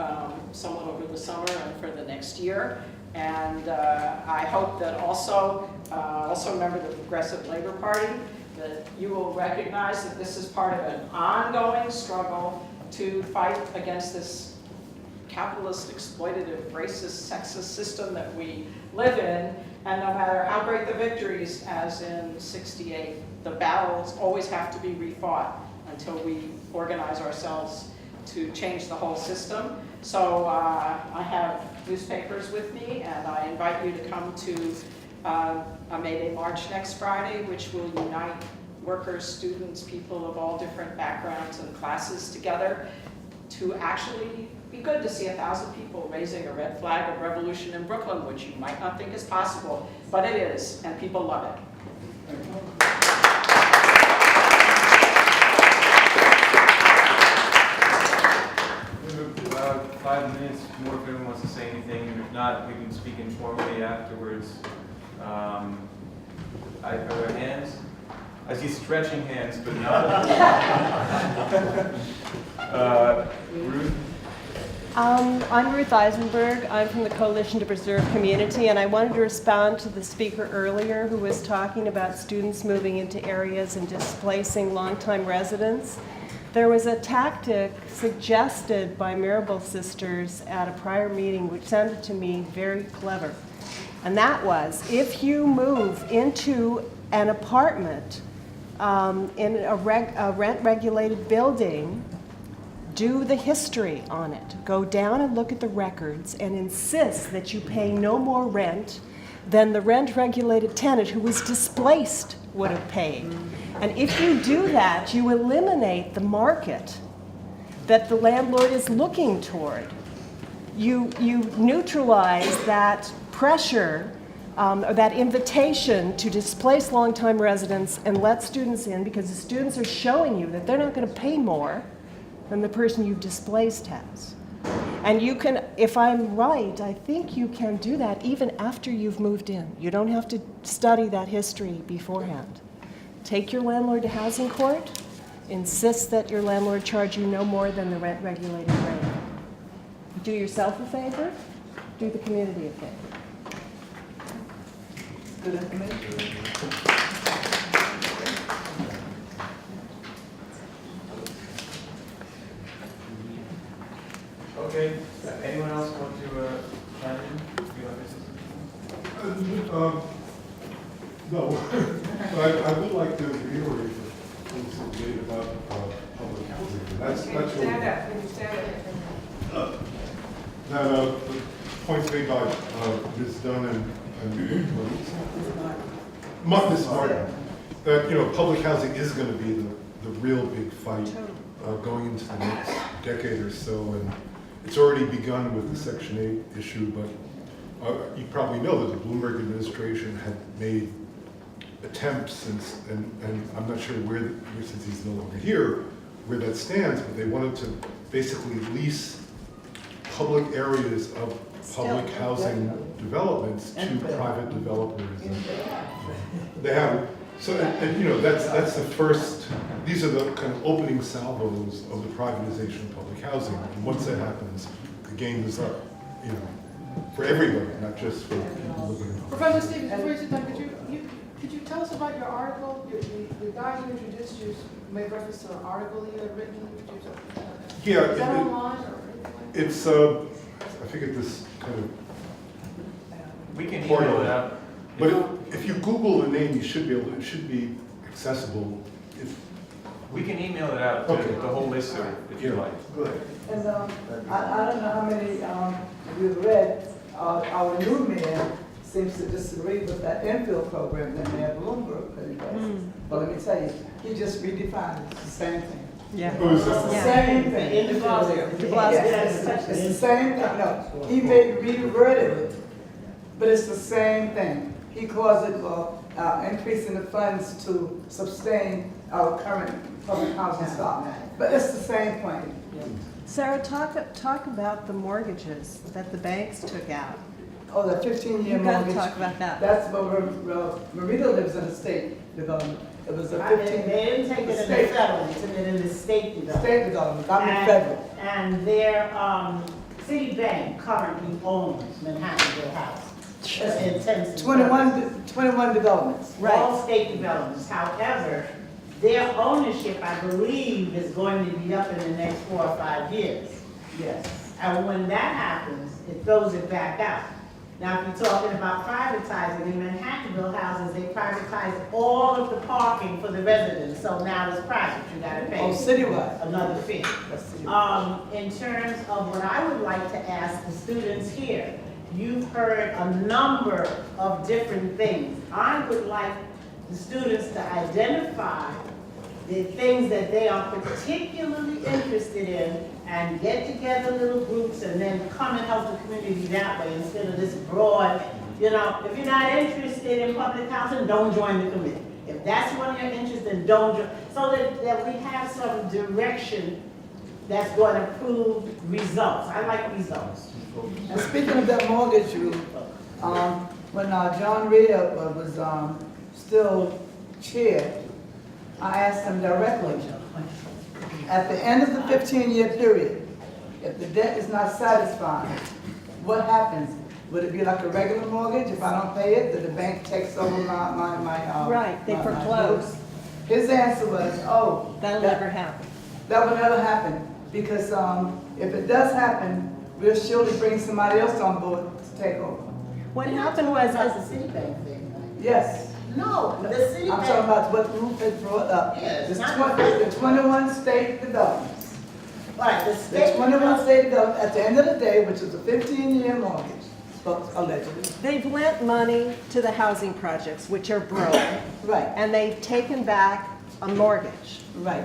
somewhat over the summer and for the next year. And I hope that also a member of the Progressive Labor Party, that you will recognize that this is part of an ongoing struggle to fight against this capitalist, exploitative, racist, sexist system that we live in. And no matter how great the victories, as in '68, the battles always have to be refought until we organize ourselves to change the whole system. So I have newspapers with me, and I invite you to come to a May Day March next Friday, which will unite workers, students, people of all different backgrounds and classes together to actually be good to see 1,000 people raising a red flag of revolution in Brooklyn, which you might not think is possible, but it is, and people love it. We have about 5 minutes more if anyone wants to say anything, and if not, we can speak informally afterwards. Are there hands? I see stretching hands, but not. Ruth? I'm Ruth Eisenberg. I'm from the Coalition to Preserve Community, and I wanted to respond to the speaker earlier who was talking about students moving into areas and displacing longtime residents. There was a tactic suggested by Mirabel Sisters at a prior meeting which sounded to me very clever. And that was, if you move into an apartment in a rent-regulated building, do the history on it. Go down and look at the records and insist that you pay no more rent than the rent-regulated tenant who was displaced would have paid. And if you do that, you eliminate the market that the landlord is looking toward. You neutralize that pressure, or that invitation to displace longtime residents and let students in, because the students are showing you that they're not going to pay more than the person you've displaced has. And you can, if I'm right, I think you can do that even after you've moved in. You don't have to study that history beforehand. Take your landlord to housing court, insist that your landlord charge you no more than the rent-regulated rate. Do yourself a favor, do the community a favor. Good information. Okay. Anyone else want to chime in? No. I would like to reiterate the points that you made about public housing. That's Can you stand up? Can you stand up? The points made by Ms. Dunn and Ms. Martin, that public housing is going to be the real big fight going into the next decade or so, and it's already begun with the Section 8 issue. But you probably know that the Bloomberg administration had made attempts, and I'm not sure where, since he's no longer here, where that stands, but they wanted to basically lease public areas of public housing developments to private developers. And they have, so, and you know, that's the first, these are the kind of opening salvos of the privatization of public housing. And once that happens, the game is up, you know, for everybody, not just for people living in. Professor Stevens, before you sit down, could you tell us about your article? The guy who introduced you made reference to an article you had written. Yeah, Is that online or anything? It's, I forget this kind of. We can portal. email it out. But if you Google the name, you should be able, it should be accessible. If We can email it out, to the whole list if you like. Good. And I don't know how many you've read, our new mayor seems to disagree with that infill program that Mayor Bloomberg put in place. But let me tell you, he just redefined it, it's the same thing. Yeah. It's the same thing. In the closet. Yes, it's the same thing, no, he reworded it, but it's the same thing. He calls it, increasing the funds to sustain our current public housing stock, but it's the same point. Sarah, talk about the mortgages that the banks took out. Oh, the 15-year You've got to mortgage. talk about that. That's what Maritta lives in a state development. It was a 15. They didn't take it in the federal, they took it in the state development. State development, not in federal. And their Citibank currently owns Manhattanville House. It's in 21 developments. All state developments. However, their ownership, I believe, is going to be up in the next 4 or 5 years. Yes. And when that happens, it throws it back out. Now, if you're talking about privatizing, in Manhattanville houses, they privatize all of the parking for the residents, so now it's private, you gotta pay. Oh, citywide. Another fee. In terms of what I would like to ask the students here, you've heard a number of different things. I would like the students to identify the things that they are particularly interested in and get together little groups and then come and help the community that way instead of this broad, you know, if you're not interested in public housing, don't join the committee. If that's what you're interested in, don't join. So that we have some direction that's going to prove results. I like results. And speaking of that mortgage, Ruth, when John Rita was still chair, I asked him directly, at the end of the 15-year period, if the debt is not satisfied, what happens? Would it be like a regular mortgage? If I don't pay it, that the bank takes over my Right, they foreclose. His answer was, oh. That'll never happen. That will never happen, because if it does happen, we'll surely bring somebody else on board to take over. What happened was, That's the Citibank thing, right? Yes. No, the Citibank. I'm talking about what Ruth had brought up. Yes, The not the 21 state developments. Right, the The state. 21 state development, at the end of the day, which is a 15-year mortgage, allegedly. they've lent money to the housing projects, which are broke, Right, and they've taken back a mortgage. right.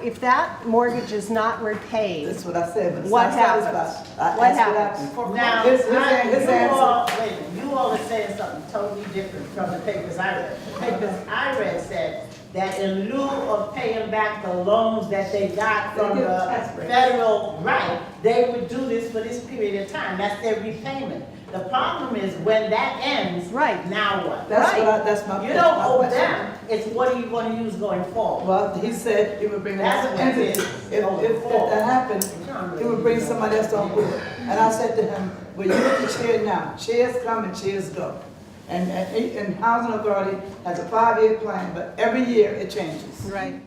If that mortgage is not repaid, That's what I said, but it's What not happens? satisfied. What That's happens? Now, His you answer. all, wait a minute, you all are saying something totally different from the papers I read. The papers I read said that in lieu of paying back the loans that they got They from give the tax breaks. federal, right, they would do this for this period of time. That's their repayment. The problem is when that ends, Right. now what? That's my. You don't my owe question. them, it's what are you going to use going forward? Well, he said he would bring That's another what it entity. is. If that happened, he would bring somebody else on board. And I said to him, well, you're the chair now. Chairs come and chairs go. And Housing Authority has a 5-year plan, but every year it changes. right?